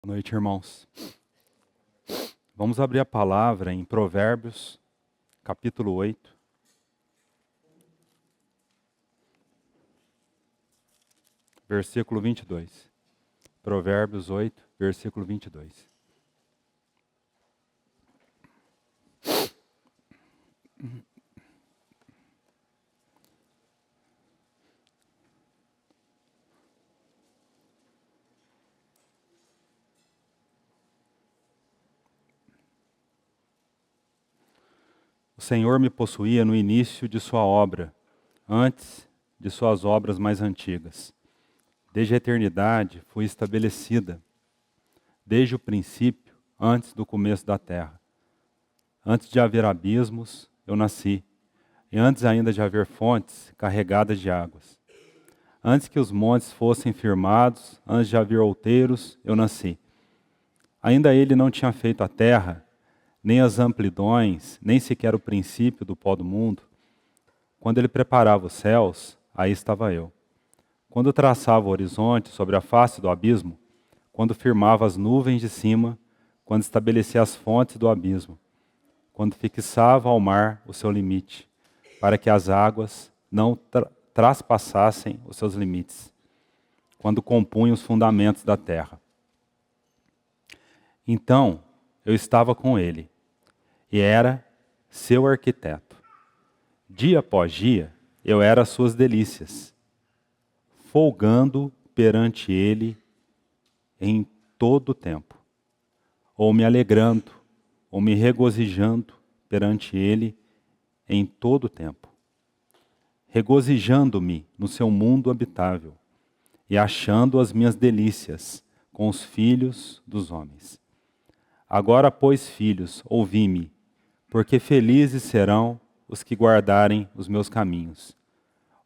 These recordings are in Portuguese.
Boa noite, irmãos. Vamos abrir a palavra em Provérbios, capítulo 8. Versículo 22. Provérbios 8, versículo 22. O Senhor me possuía no início de sua obra, antes de suas obras mais antigas. Desde a eternidade fui estabelecida, desde o princípio, antes do começo da terra. Antes de haver abismos, eu nasci, e antes ainda de haver fontes carregadas de águas. Antes que os montes fossem firmados, antes de haver outeiros, eu nasci. Ainda ele não tinha feito a terra, nem as amplidões, nem sequer o princípio do pó do mundo. Quando ele preparava os céus, aí estava eu. Quando traçava o horizonte sobre a face do abismo, quando firmava as nuvens de cima, quando estabelecia as fontes do abismo, quando fixava ao mar o seu limite, para que as águas não traspassassem os seus limites, quando compunha os fundamentos da terra. Então eu estava com ele, e era seu arquiteto. Dia após dia eu era as suas delícias, folgando perante ele em todo o tempo, ou me alegrando, ou me regozijando perante ele em todo o tempo, regozijando-me no seu mundo habitável e achando as minhas delícias com os filhos dos homens. Agora, pois, filhos, ouvi-me, porque felizes serão os que guardarem os meus caminhos.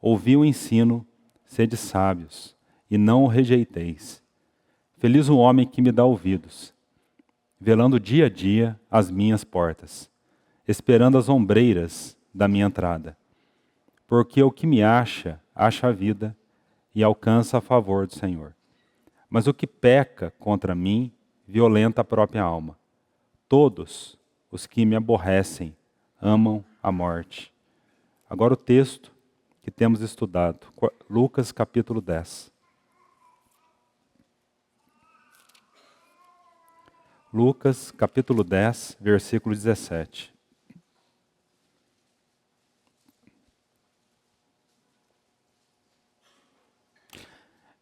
Ouvi o ensino, sede sábios, e não o rejeiteis. Feliz o homem que me dá ouvidos, velando dia a dia as minhas portas, esperando as ombreiras da minha entrada. Porque o que me acha, acha a vida, e alcança a favor do Senhor. Mas o que peca contra mim, violenta a própria alma. Todos os que me aborrecem amam a morte. Agora o texto que temos estudado, Lucas capítulo 10. Lucas capítulo 10, versículo 17.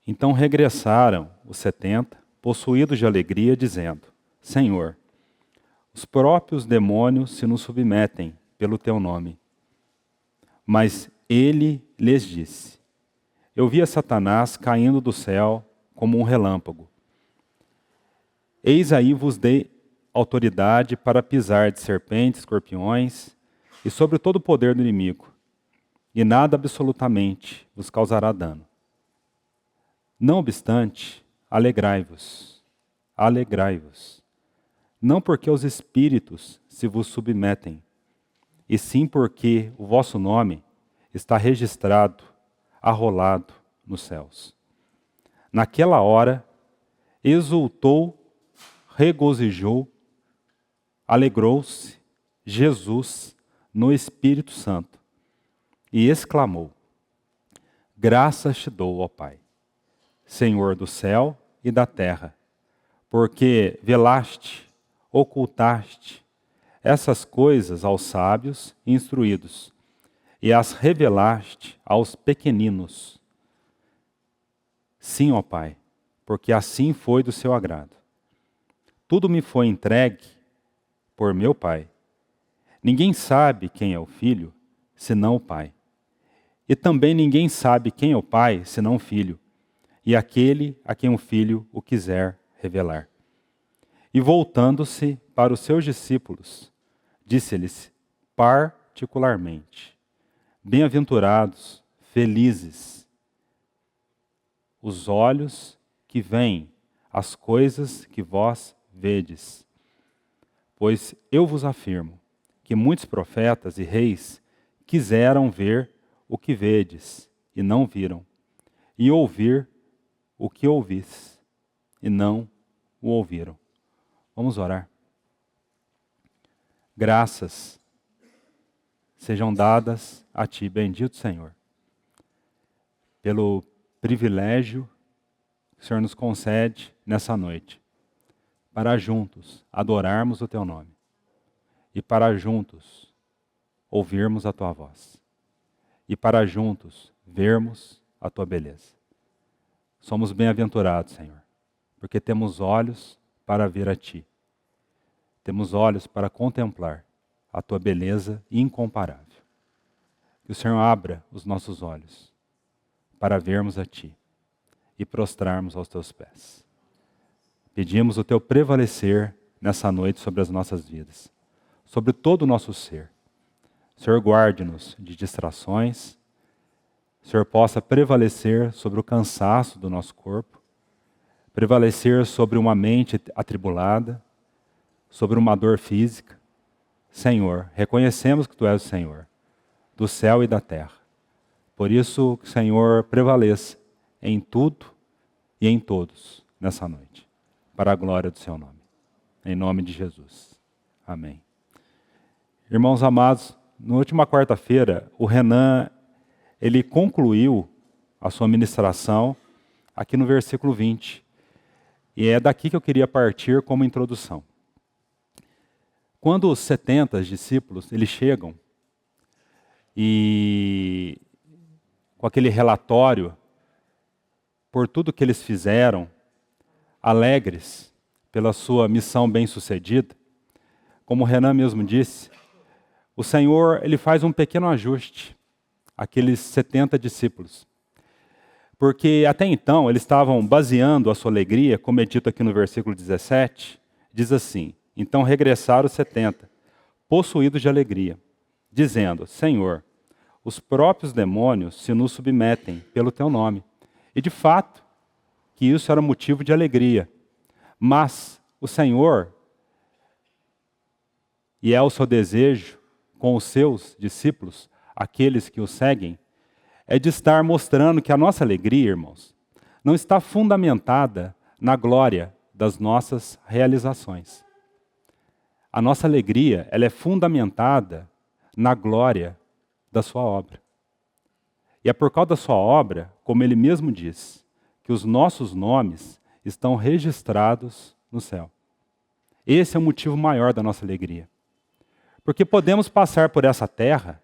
Então regressaram os 70, possuídos de alegria, dizendo: Senhor, os próprios demônios se nos submetem pelo teu nome. Mas ele lhes disse: Eu via Satanás caindo do céu como um relâmpago. Eis aí vos dei autoridade para pisar de serpentes, escorpiões e sobre todo o poder do inimigo, e nada absolutamente vos causará dano. Não obstante, alegrai-vos, não porque os espíritos se vos submetem, e sim porque o vosso nome está registrado, arrolado nos céus. Naquela hora, exultou, regozijou, alegrou-se Jesus no Espírito Santo e exclamou: Graças te dou, ó Pai, Senhor do céu e da terra, porque velaste, ocultaste essas coisas aos sábios e instruídos, e as revelaste aos pequeninos. Sim, ó Pai, porque assim foi do seu agrado. Tudo me foi entregue por meu Pai. Ninguém sabe quem é o Filho, senão o Pai. E também ninguém sabe quem é o Pai, senão o Filho, e aquele a quem o Filho o quiser revelar. E voltando-se para os seus discípulos, disse-lhes particularmente: Bem-aventurados, felizes, os olhos que veem as coisas que vós vedes. Pois eu vos afirmo que muitos profetas e reis quiseram ver o que vedes e não viram, e ouvir o que ouvis e não o ouviram. Vamos orar. Graças sejam dadas a Ti, bendito Senhor, pelo privilégio que o Senhor nos concede nessa noite, para juntos adorarmos o Teu nome e para juntos ouvirmos a Tua voz e para juntos vermos a Tua beleza. Somos bem-aventurados, Senhor, porque temos olhos para ver a Ti. Temos olhos para contemplar a Tua beleza incomparável. Que o Senhor abra os nossos olhos para vermos a Ti e prostrarmos aos Teus pés. Pedimos o Teu prevalecer nessa noite sobre as nossas vidas, sobre todo o nosso ser. Senhor, guarde-nos de distrações. O Senhor possa prevalecer sobre o cansaço do nosso corpo, prevalecer sobre uma mente atribulada, sobre uma dor física. Senhor, reconhecemos que Tu és o Senhor, do céu e da terra. Por isso, que o Senhor prevaleça em tudo e em todos nessa noite, para a glória do Seu nome. Em nome de Jesus. Amém. Irmãos amados, na última quarta-feira, o Renan, ele concluiu a sua ministração aqui no versículo 20. E é daqui que eu queria partir como introdução. Quando os 70 discípulos, eles chegam e com aquele relatório por tudo que eles fizeram, alegres pela sua missão bem-sucedida, como o Renan mesmo disse, o Senhor, ele faz um pequeno ajuste àqueles 70 discípulos. Porque até então eles estavam baseando a sua alegria, como é dito aqui no versículo 17, diz assim: então regressaram os 70, possuídos de alegria, dizendo: Senhor, os próprios demônios se nos submetem pelo Teu nome. E de fato, que isso era motivo de alegria. Mas o Senhor, e é o seu desejo com os seus discípulos, aqueles que o seguem, é de estar mostrando que a nossa alegria, irmãos, não está fundamentada na glória das nossas realizações. A nossa alegria, ela é fundamentada na glória da sua obra. E é por causa da sua obra, como ele mesmo diz, que os nossos nomes estão registrados no céu. Esse é o motivo maior da nossa alegria. Porque podemos passar por essa terra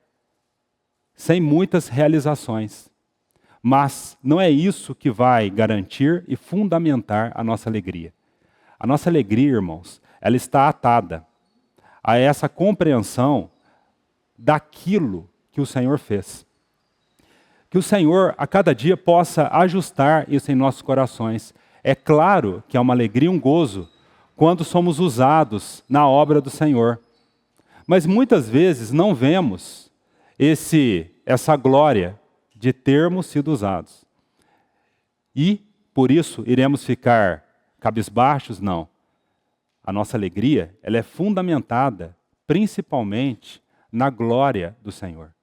sem muitas realizações, mas não é isso que vai garantir e fundamentar a nossa alegria. A nossa alegria, irmãos, ela está atada a essa compreensão daquilo que o Senhor fez. Que o Senhor, a cada dia, possa ajustar isso em nossos corações. É claro que é uma alegria e um gozo quando somos usados na obra do Senhor. Mas muitas vezes não vemos essa glória de termos sido usados. E, por isso, iremos ficar cabisbaixos? Não. A nossa alegria, ela é fundamentada principalmente na glória do Senhor.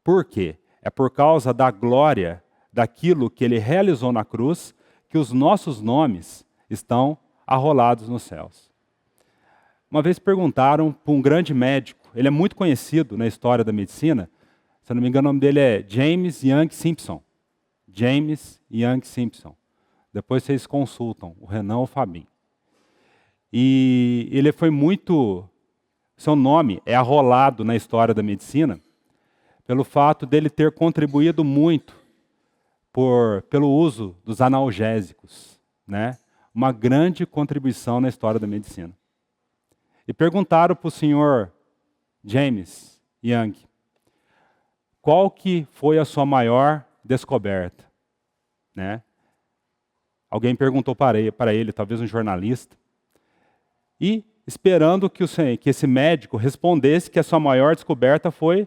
Por quê? É por causa da glória daquilo que Ele realizou na cruz que os nossos nomes estão arrolados nos céus. Uma vez perguntaram para um grande médico, ele é muito conhecido na história da medicina, se eu não me engano o nome dele é James Young Simpson. James Young Simpson. Depois vocês consultam, o Renan ou o Fabinho. E ele foi muito... Seu nome é arrolado na história da medicina pelo fato dele ter contribuído muito pelo uso dos analgésicos, né? Uma grande contribuição na história da medicina. E perguntaram para o senhor James Young, qual que foi a sua maior descoberta? Né? Alguém perguntou para ele, talvez um jornalista, e esperando que esse médico respondesse que a sua maior descoberta foi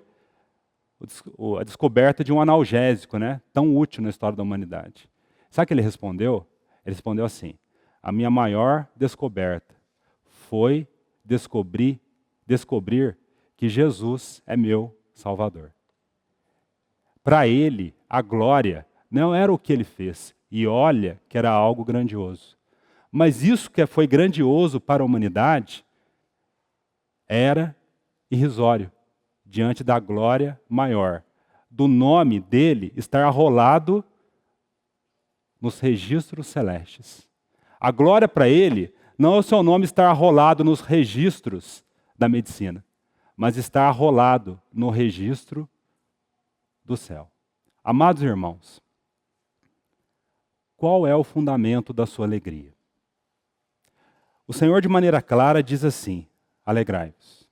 a descoberta de um analgésico, né? Tão útil na história da humanidade. Sabe o que ele respondeu? Ele respondeu assim: a minha maior descoberta foi descobrir que Jesus é meu Salvador. Para ele, a glória não era o que ele fez, e olha que era algo grandioso, Mas isso que foi grandioso para a humanidade era irrisório diante da glória maior, do nome dele estar arrolado nos registros celestes. A glória para ele não é o seu nome estar arrolado nos registros da medicina, mas estar arrolado no registro do céu. Amados irmãos, qual é o fundamento da sua alegria? O Senhor, de maneira clara, diz assim: alegrai-vos.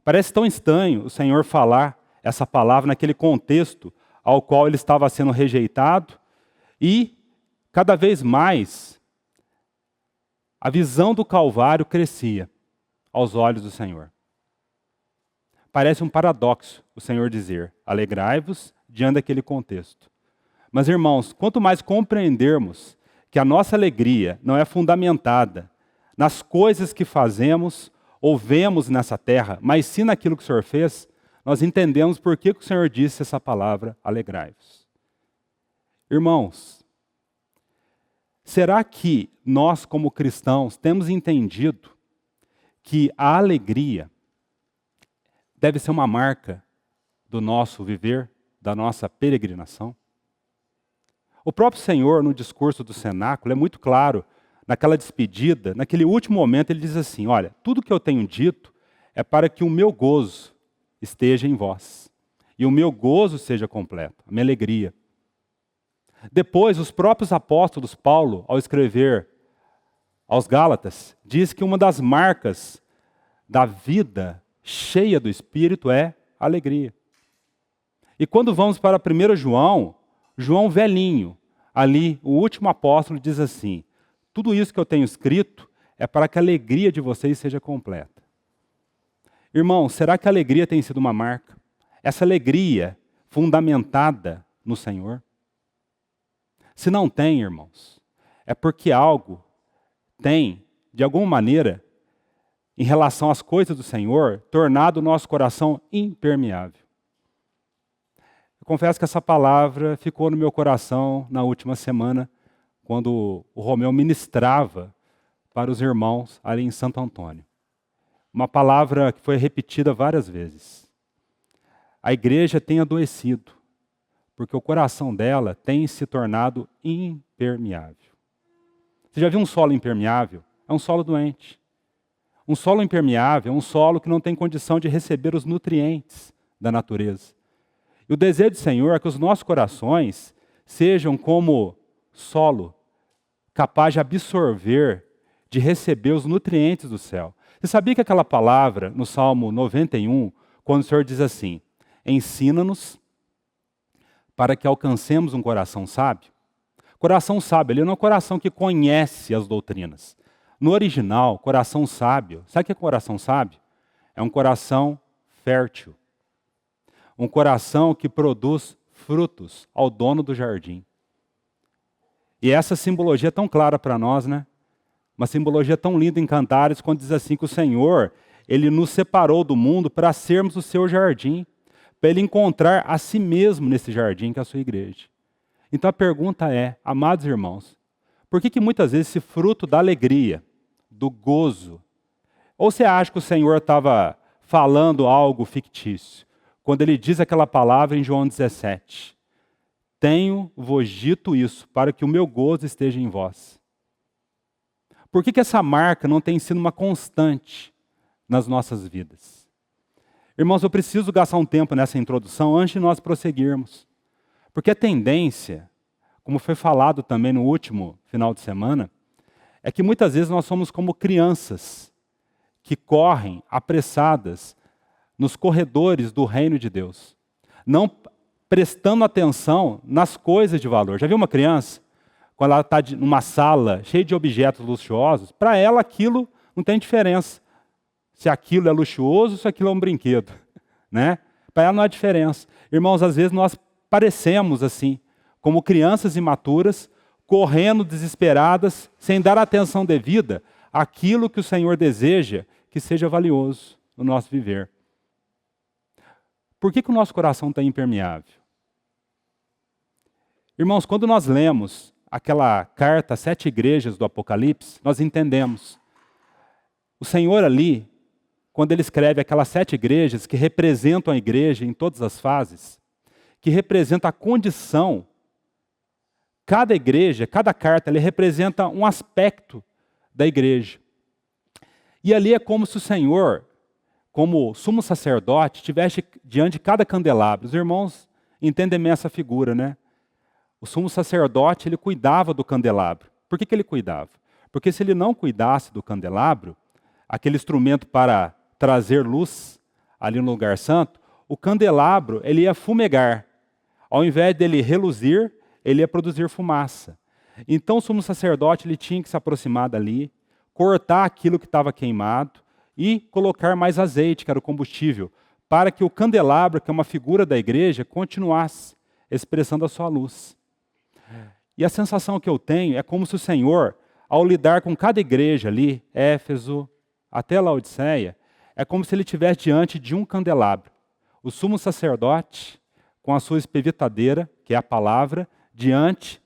Parece tão estranho o Senhor falar essa palavra naquele contexto ao qual ele estava sendo rejeitado e, cada vez mais, a visão do Calvário crescia aos olhos do Senhor. Parece um paradoxo o Senhor dizer: alegrai-vos diante daquele contexto. Mas, irmãos, quanto mais compreendermos que a nossa alegria não é fundamentada nas coisas que fazemos ou vemos nessa terra, mas sim naquilo que o Senhor fez, nós entendemos por que o Senhor disse essa palavra, alegrai-vos. Irmãos, será que nós, como cristãos, temos entendido que a alegria deve ser uma marca do nosso viver, da nossa peregrinação? O próprio Senhor, no discurso do cenáculo, é muito claro. Naquela despedida, naquele último momento, ele diz assim: olha, tudo que eu tenho dito é para que o meu gozo esteja em vós. E o meu gozo seja completo, a minha alegria. Depois, os próprios apóstolos, Paulo, ao escrever aos Gálatas, diz que uma das marcas da vida cheia do Espírito é a alegria. E quando vamos para 1 João, João velhinho, ali, o último apóstolo, diz assim: tudo isso que eu tenho escrito é para que a alegria de vocês seja completa. Irmãos, será que a alegria tem sido uma marca? Essa alegria fundamentada no Senhor? Se não tem, irmãos, é porque algo tem, de alguma maneira, em relação às coisas do Senhor, tornado o nosso coração impermeável. Eu confesso que essa palavra ficou no meu coração na última semana, quando o Romeu ministrava para os irmãos ali em Santo Antônio. Uma palavra que foi repetida várias vezes. A igreja tem adoecido, porque o coração dela tem se tornado impermeável. Você já viu um solo impermeável? É um solo doente. Um solo impermeável é um solo que não tem condição de receber os nutrientes da natureza. E o desejo do Senhor é que os nossos corações sejam como solo capaz de absorver, de receber os nutrientes do céu. Você sabia que aquela palavra, no Salmo 91, quando o Senhor diz assim: ensina-nos para que alcancemos um coração sábio? Coração sábio, ele não é um coração que conhece as doutrinas. No original, coração sábio, sabe o que é coração sábio? É um coração fértil. Um coração que produz frutos ao dono do jardim. E essa simbologia é tão clara para nós, né? Uma simbologia tão linda em Cantares, quando diz assim que o Senhor, Ele nos separou do mundo para sermos o seu jardim, para Ele encontrar a si mesmo nesse jardim que é a sua igreja. Então a pergunta é, amados irmãos, por que muitas vezes esse fruto da alegria, do gozo, ou você acha que o Senhor estava falando algo fictício, quando Ele diz aquela palavra em João 17, tenho-vos dito isso, para que o meu gozo esteja em vós. Por que essa marca não tem sido uma constante nas nossas vidas? Irmãos, eu preciso gastar um tempo nessa introdução antes de nós prosseguirmos. Porque a tendência, como foi falado também no último final de semana, é que muitas vezes nós somos como crianças que correm apressadas nos corredores do reino de Deus, não prestando atenção nas coisas de valor. Já viu uma criança? Quando ela está numa sala cheia de objetos luxuosos, para ela aquilo não tem diferença. Se aquilo é luxuoso, se aquilo é um brinquedo. Né? Para ela não há diferença. Irmãos, às vezes nós parecemos assim, como crianças imaturas, correndo desesperadas, sem dar atenção devida àquilo que o Senhor deseja que seja valioso no nosso viver. Por que o nosso coração está impermeável? Irmãos, quando nós lemos aquela carta às 7 igrejas do Apocalipse, nós entendemos. O Senhor ali, quando ele escreve aquelas 7 igrejas que representam a igreja em todas as fases, que representa a condição, cada igreja, cada carta, ele representa um aspecto da igreja. E ali é como se o Senhor, como sumo sacerdote, estivesse diante de cada candelabro. Os irmãos entendem bem essa figura, né? O sumo sacerdote, ele cuidava do candelabro. Por que ele cuidava? Porque se ele não cuidasse do candelabro, aquele instrumento para trazer luz ali no lugar santo, o candelabro, ele ia fumegar. Ao invés dele reluzir, ele ia produzir fumaça. Então o sumo sacerdote, ele tinha que se aproximar dali, cortar aquilo que estava queimado e colocar mais azeite, que era o combustível, para que o candelabro, que é uma figura da igreja, continuasse expressando a sua luz. E a sensação que eu tenho é como se o Senhor, ao lidar com cada igreja ali, Éfeso, até Laodiceia, é como se ele estivesse diante de um candelabro. O sumo sacerdote, com a sua espevitadeira, que é a palavra, diante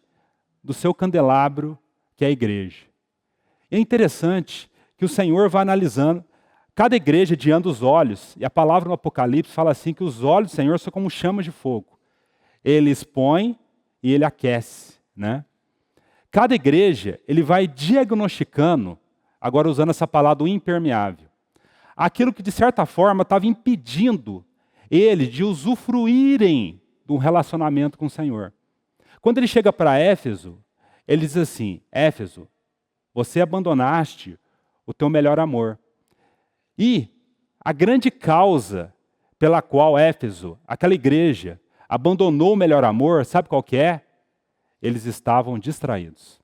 do seu candelabro, que é a igreja. E é interessante que o Senhor vai analisando cada igreja diante dos olhos, e a palavra no Apocalipse fala assim, que os olhos do Senhor são como chamas de fogo. Ele expõe e ele aquece, né? Cada igreja, ele vai diagnosticando, agora usando essa palavra, o impermeável, aquilo que de certa forma estava impedindo eles de usufruírem de um relacionamento com o Senhor. Quando ele chega para Éfeso, ele diz assim, Éfeso, você abandonaste o teu melhor amor. E a grande causa pela qual Éfeso, aquela igreja, abandonou o melhor amor, sabe qual que é? Eles estavam distraídos.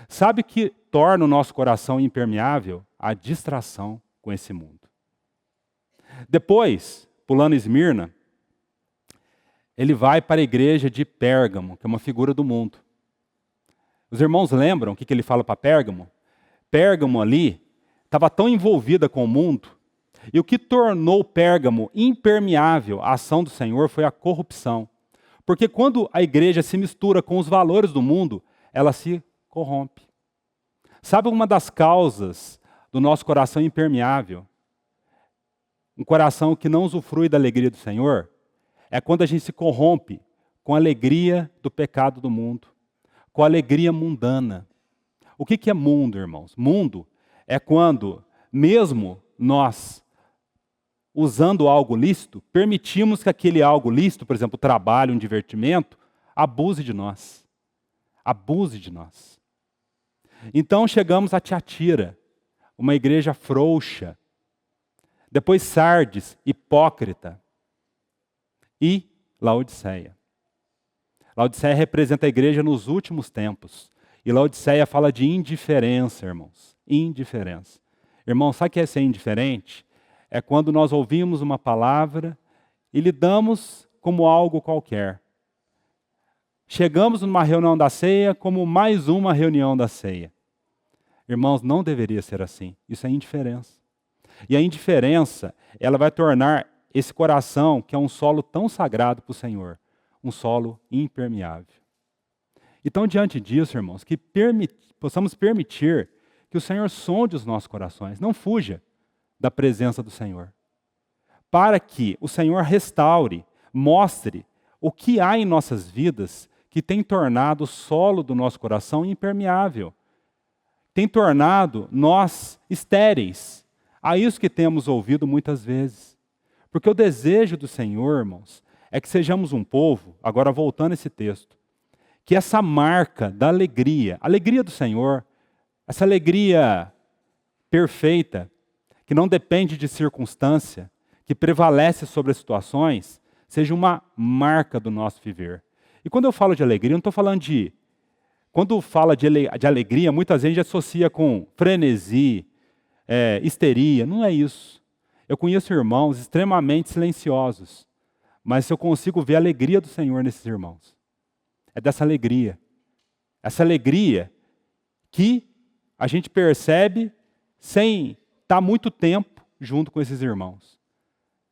Sabe o que torna o nosso coração impermeável? A distração com esse mundo. Depois, pulando Esmirna, ele vai para a igreja de Pérgamo, que é uma figura do mundo. Os irmãos lembram o que ele fala para Pérgamo? Pérgamo ali estava tão envolvida com o mundo, e o que tornou Pérgamo impermeável à ação do Senhor foi a corrupção. Porque quando a igreja se mistura com os valores do mundo, ela se corrompe. Sabe uma das causas do nosso coração impermeável? Um coração que não usufrui da alegria do Senhor? É quando a gente se corrompe com a alegria do pecado do mundo, com a alegria mundana. O que é mundo, irmãos? Mundo é quando, mesmo nós, usando algo lícito, permitimos que aquele algo lícito, por exemplo, o trabalho, um divertimento, abuse de nós. Abuse de nós. Então chegamos a Tiatira, uma igreja frouxa. Depois Sardes, hipócrita. E Laodiceia. Laodiceia representa a igreja nos últimos tempos. E Laodiceia fala de indiferença, irmãos. Indiferença. Irmão, sabe o que é ser indiferente? É quando nós ouvimos uma palavra e lidamos como algo qualquer. Chegamos numa reunião da ceia como mais uma reunião da ceia. Irmãos, não deveria ser assim. Isso é indiferença. E a indiferença, ela vai tornar esse coração, que é um solo tão sagrado para o Senhor, um solo impermeável. Então, diante disso, irmãos, que possamos permitir que o Senhor sonde os nossos corações, não fuja da presença do Senhor, para que o Senhor restaure, mostre o que há em nossas vidas que tem tornado o solo do nosso coração impermeável, tem tornado nós estéreis. A isso que temos ouvido muitas vezes. Porque o desejo do Senhor, irmãos, é que sejamos um povo, agora voltando a esse texto, que essa marca da alegria, a alegria do Senhor, essa alegria perfeita, que não depende de circunstância, que prevalece sobre as situações, seja uma marca do nosso viver. E quando eu falo de alegria, eu não estou falando de... Quando fala de alegria, muitas vezes a gente associa com frenesi, histeria. Não é isso. Eu conheço irmãos extremamente silenciosos, mas eu consigo ver a alegria do Senhor nesses irmãos. É dessa alegria. Essa alegria que a gente percebe sem estar muito tempo junto com esses irmãos.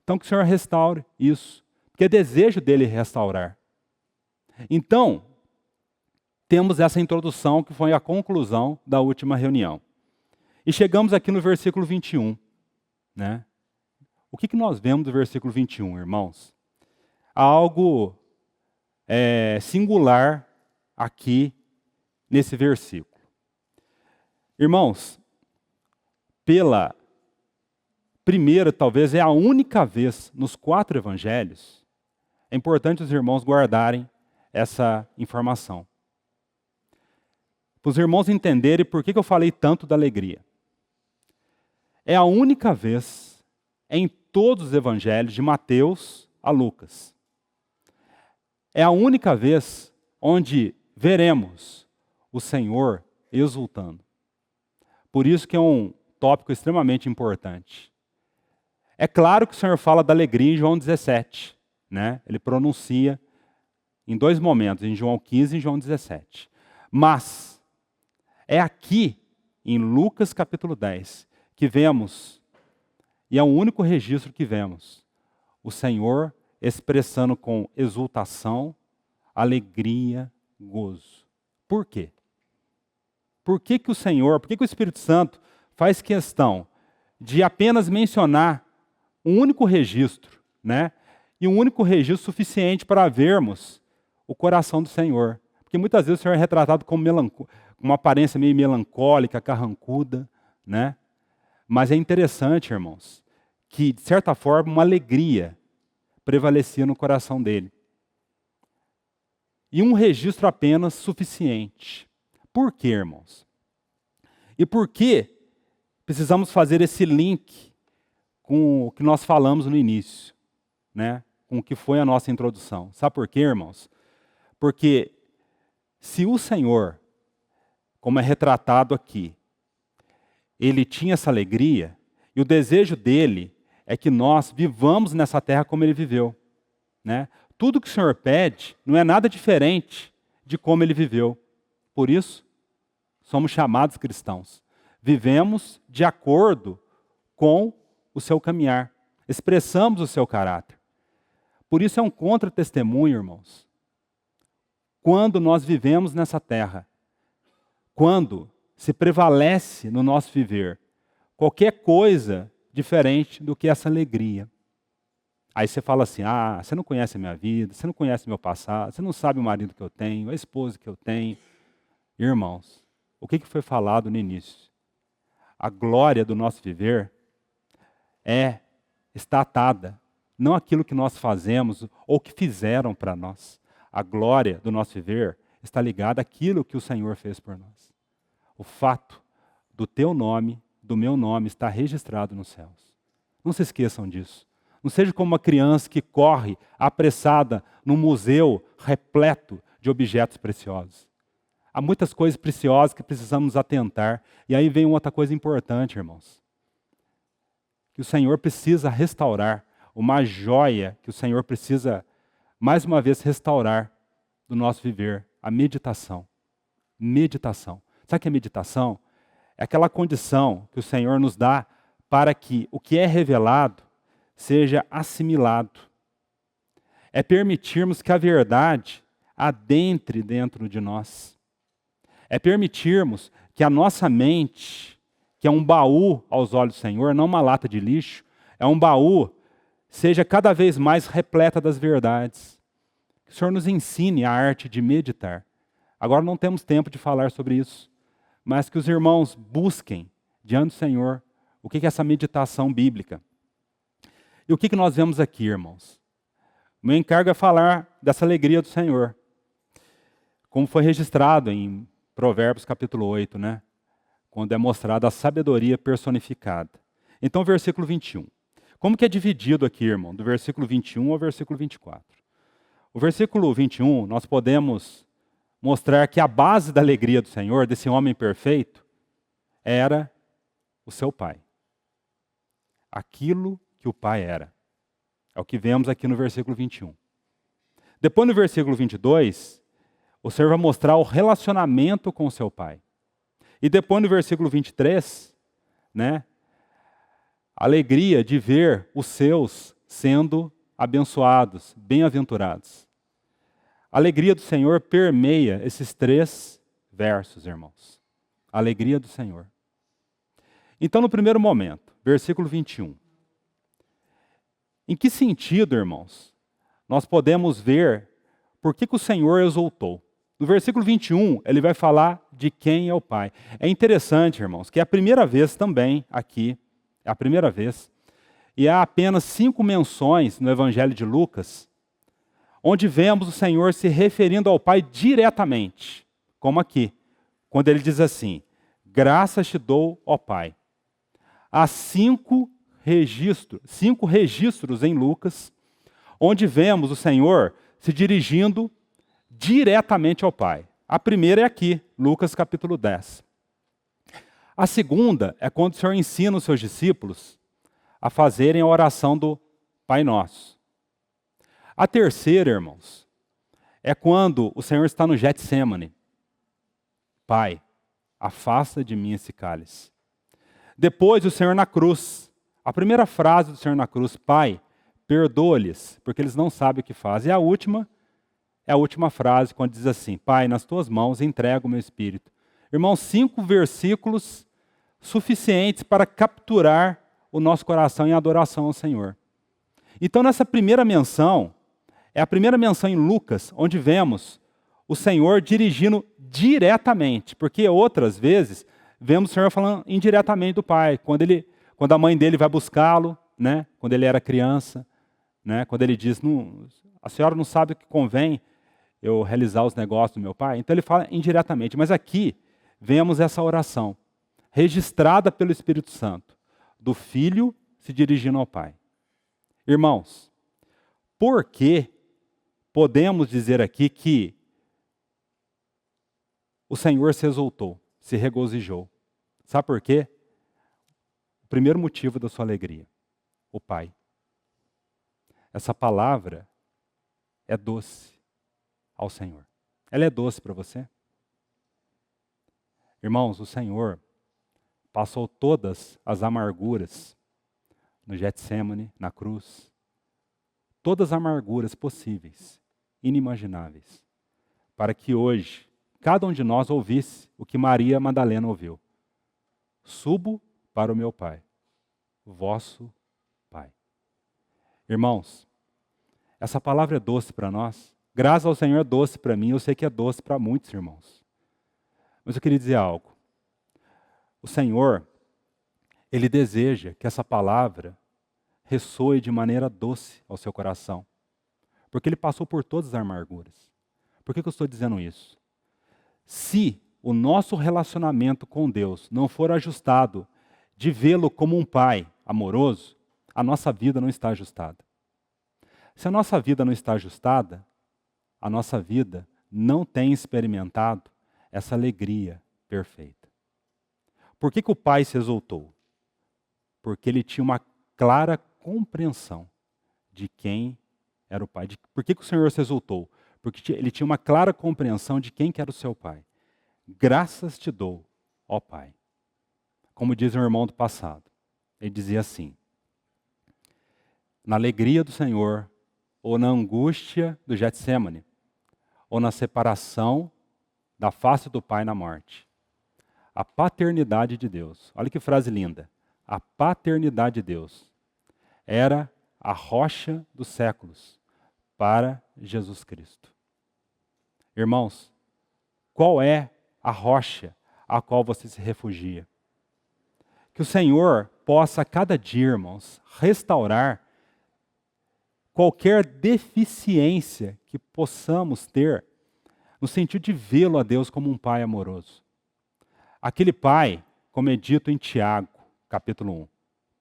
Então que o Senhor restaure isso, porque é desejo dele restaurar. Então, temos essa introdução que foi a conclusão da última reunião. E chegamos aqui no versículo 21. Né? O que nós vemos do versículo 21, irmãos? Há algo singular aqui nesse versículo. Irmãos, pela primeira, talvez é a única vez nos 4 evangelhos, é importante os irmãos guardarem essa informação. Para os irmãos entenderem por que eu falei tanto da alegria. É a única vez em todos os evangelhos, de Mateus a Lucas. É a única vez onde veremos o Senhor exultando. Por isso que é um tópico extremamente importante. É claro que o Senhor fala da alegria em João 17. Né? Ele pronuncia em 2 momentos, em João 15 e em João 17. Mas é aqui, em Lucas capítulo 10, que vemos, e é o único registro que vemos, o Senhor expressando com exultação, alegria, gozo. Por quê? Por que o Senhor, por que o Espírito Santo faz questão de apenas mencionar um único registro, né? E um único registro suficiente para vermos o coração do Senhor? Porque muitas vezes o Senhor é retratado como uma aparência meio melancólica, carrancuda, né? Mas é interessante, irmãos, que, de certa forma, uma alegria prevalecia no coração dele. E um registro apenas suficiente. Por quê, irmãos? E por que precisamos fazer esse link com o que nós falamos no início, né? Com o que foi a nossa introdução? Sabe por quê, irmãos? Porque se o Senhor, como é retratado aqui, ele tinha essa alegria, e o desejo dele é que nós vivamos nessa terra como ele viveu. Né? Tudo que o Senhor pede não é nada diferente de como ele viveu. Por isso, somos chamados cristãos. Vivemos de acordo com o seu caminhar. Expressamos o seu caráter. Por isso é um contra-testemunho, irmãos. Quando nós vivemos nessa terra, quando se prevalece no nosso viver qualquer coisa diferente do que essa alegria. Aí você fala assim, você não conhece a minha vida, você não conhece o meu passado, você não sabe o marido que eu tenho, a esposa que eu tenho. Irmãos, o que foi falado no início? A glória do nosso viver está atada, não aquilo que nós fazemos ou que fizeram para nós. A glória do nosso viver está ligada àquilo que o Senhor fez por nós. O fato do teu nome, do meu nome, está registrado nos céus. Não se esqueçam disso. Não seja como uma criança que corre apressada num museu repleto de objetos preciosos. Há muitas coisas preciosas que precisamos atentar. E aí vem outra coisa importante, irmãos. Que o Senhor precisa restaurar, uma joia que o Senhor precisa, mais uma vez, restaurar do nosso viver, a meditação. Meditação. Sabe o que é meditação? É aquela condição que o Senhor nos dá para que o que é revelado seja assimilado. É permitirmos que a verdade adentre dentro de nós. É permitirmos que a nossa mente, que é um baú aos olhos do Senhor, não uma lata de lixo, é um baú, seja cada vez mais repleta das verdades. Que o Senhor nos ensine a arte de meditar. Agora não temos tempo de falar sobre isso, mas que os irmãos busquem diante do Senhor o que é essa meditação bíblica. E o que nós vemos aqui, irmãos? O meu encargo é falar dessa alegria do Senhor, como foi registrado em Provérbios capítulo 8, né? Quando é mostrada a sabedoria personificada. Então, versículo 21. Como que é dividido aqui, irmão? Do versículo 21 ao versículo 24. O versículo 21, nós podemos mostrar que a base da alegria do Senhor, desse homem perfeito, era o seu pai. Aquilo que o pai era. É o que vemos aqui no versículo 21. Depois, no versículo 22, o Senhor vai mostrar o relacionamento com o seu pai. E depois, no versículo 23, né, a alegria de ver os seus sendo abençoados, bem-aventurados. A alegria do Senhor permeia esses 3 versos, irmãos. A alegria do Senhor. Então, no primeiro momento, versículo 21. Em que sentido, irmãos, nós podemos ver por que o Senhor exultou? No versículo 21, ele vai falar de quem é o Pai. É interessante, irmãos, que é a primeira vez também aqui, é a primeira vez, e há apenas 5 menções no Evangelho de Lucas, onde vemos o Senhor se referindo ao Pai diretamente, como aqui, quando ele diz assim: graças te dou, ó Pai. Há 5 registros em Lucas, onde vemos o Senhor se dirigindo diretamente ao Pai. A primeira é aqui, Lucas capítulo 10. A segunda é quando o Senhor ensina os seus discípulos a fazerem a oração do Pai Nosso. A terceira, irmãos, é quando o Senhor está no Getsêmani. Pai, afasta de mim esse cálice. Depois o Senhor na cruz. A primeira frase do Senhor na cruz: Pai, perdoa-lhes, porque eles não sabem o que fazem. E a última é a última frase, quando diz assim: Pai, nas tuas mãos entrego o meu espírito. Irmãos, 5 versículos suficientes para capturar o nosso coração em adoração ao Senhor. Então, nessa primeira menção, é a primeira menção em Lucas, onde vemos o Senhor dirigindo diretamente, porque outras vezes vemos o Senhor falando indiretamente do Pai, quando a mãe dele vai buscá-lo, né, quando ele era criança, né, quando ele diz: a senhora não sabe o que convém eu realizar os negócios do meu pai? Então ele fala indiretamente, mas aqui vemos essa oração, registrada pelo Espírito Santo, do Filho se dirigindo ao Pai. Irmãos, por que podemos dizer aqui que o Senhor se exultou, se regozijou? Sabe por quê? O primeiro motivo da sua alegria: o Pai. Essa palavra é doce ao Senhor. Ela é doce para você? Irmãos, o Senhor passou todas as amarguras no Getsêmani, na cruz. Todas as amarguras possíveis, inimagináveis, para que hoje cada um de nós ouvisse o que Maria Madalena ouviu: subo para o meu Pai, vosso Pai. Irmãos, essa palavra é doce para nós. Graças ao Senhor é doce para mim, eu sei que é doce para muitos irmãos. Mas eu queria dizer algo. O Senhor, Ele deseja que essa palavra ressoe de maneira doce ao seu coração, porque Ele passou por todas as amarguras. Por que eu estou dizendo isso? Se o nosso relacionamento com Deus não for ajustado de vê-lo como um Pai amoroso, a nossa vida não está ajustada. Se a nossa vida não está ajustada, a nossa vida não tem experimentado essa alegria perfeita. Por que o Pai se exultou? Porque ele tinha uma clara compreensão de quem era o Pai. Por que o Senhor se exultou? Porque ele tinha uma clara compreensão de quem que era o seu Pai. Graças te dou, ó Pai. Como diz um irmão do passado. Ele dizia assim: na alegria do Senhor, ou na angústia do Getsêmani, ou na separação da face do Pai na morte, a paternidade de Deus, olha que frase linda, a paternidade de Deus era a rocha dos séculos para Jesus Cristo. Irmãos, qual é a rocha a qual você se refugia? Que o Senhor possa, a cada dia, irmãos, restaurar qualquer deficiência que possamos ter no sentido de vê-lo a Deus como um Pai amoroso. Aquele Pai, como é dito em Tiago, capítulo 1,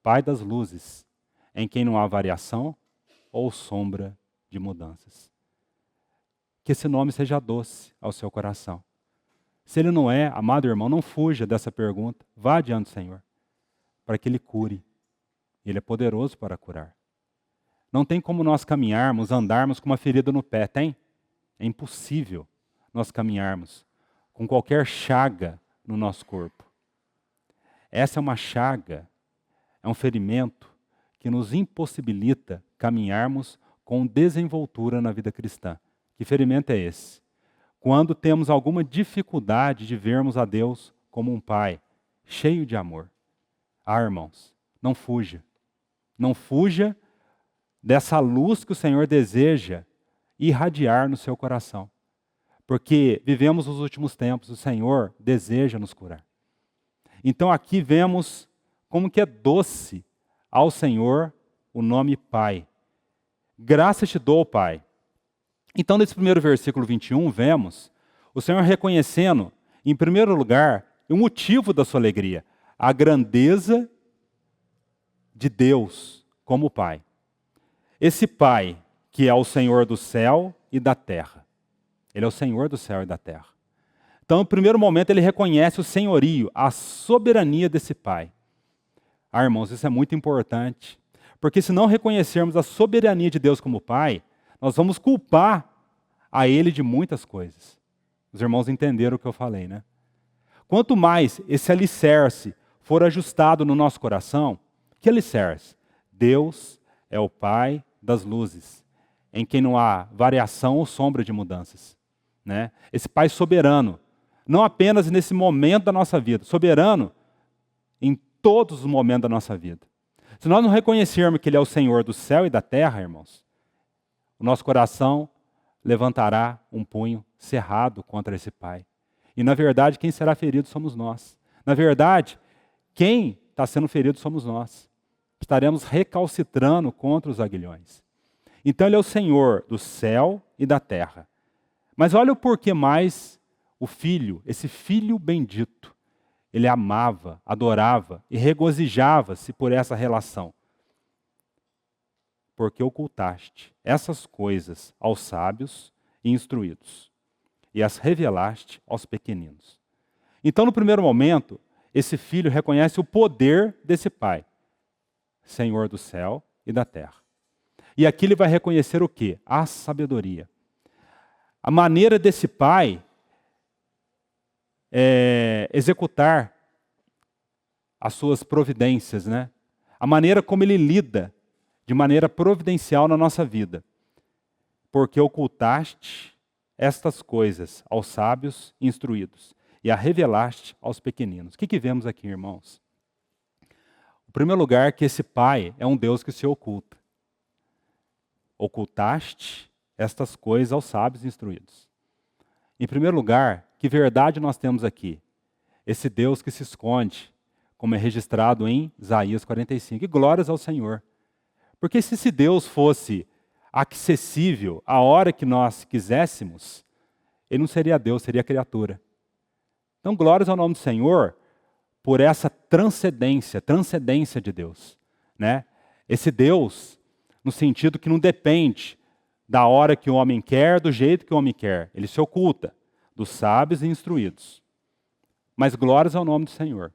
Pai das luzes, em quem não há variação ou sombra de mudanças. Que esse nome seja doce ao seu coração. Se ele não é, amado irmão, não fuja dessa pergunta. Vá diante do Senhor, para que Ele cure. Ele é poderoso para curar. Não tem como nós caminharmos, andarmos com uma ferida no pé, tem? É impossível nós caminharmos com qualquer chaga no nosso corpo. Essa é uma chaga, é um ferimento que nos impossibilita caminharmos com desenvoltura na vida cristã, Que ferimento é esse? Quando temos alguma dificuldade de vermos a Deus como um Pai cheio de amor. Ah, irmãos, não fuja. Não fuja dessa luz que o Senhor deseja irradiar no seu coração. Porque vivemos os últimos tempos, o Senhor deseja nos curar. Então aqui vemos como que é doce ao Senhor o nome Pai. Graças te dou, Pai. Então nesse primeiro versículo 21, vemos o Senhor reconhecendo, em primeiro lugar, o motivo da sua alegria, a grandeza de Deus como Pai. Esse Pai que é o Senhor do céu e da terra. Ele é o Senhor do céu e da terra. Então, no primeiro momento, ele reconhece o senhorio, a soberania desse Pai. Ah, irmãos, isso é muito importante. Porque se não reconhecermos a soberania de Deus como Pai, nós vamos culpar a Ele de muitas coisas. Os irmãos entenderam o que eu falei, né? Quanto mais esse alicerce for ajustado no nosso coração, que alicerce? Deus é o Pai das luzes, em quem não há variação ou sombra de mudanças. Né? Esse Pai soberano, não apenas nesse momento da nossa vida, soberano em todos os momentos da nossa vida. Se nós não reconhecermos que Ele é o Senhor do céu e da terra, irmãos, o nosso coração levantará um punho cerrado contra esse Pai. E, na verdade, quem será ferido somos nós. Na verdade, quem está sendo ferido somos nós. Estaremos recalcitrando contra os aguilhões. Então, Ele é o Senhor do céu e da terra. Mas olha o porquê mais o Filho, esse Filho bendito, ele amava, adorava e regozijava-se por essa relação. Porque ocultaste essas coisas aos sábios e instruídos, e as revelaste aos pequeninos. Então, no primeiro momento, esse filho reconhece o poder desse Pai, Senhor do céu e da terra. E aqui ele vai reconhecer o quê? A sabedoria. A maneira desse Pai executar as suas providências, né? A maneira como ele lida de maneira providencial na nossa vida. Porque ocultaste estas coisas aos sábios instruídos e a revelaste aos pequeninos. O que vemos aqui, irmãos? Em primeiro lugar, que esse Pai é um Deus que se oculta. Ocultaste estas coisas aos sábios instruídos. Em primeiro lugar, que verdade nós temos aqui? Esse Deus que se esconde, como é registrado em Isaías 45. E glórias ao Senhor. Porque se esse Deus fosse acessível a hora que nós quiséssemos, ele não seria Deus, seria criatura. Então, glórias ao nome do Senhor por essa transcendência de Deus. Né? Esse Deus, no sentido que não depende da hora que o homem quer, do jeito que o homem quer. Ele se oculta dos sábios e instruídos. Mas glórias ao nome do Senhor.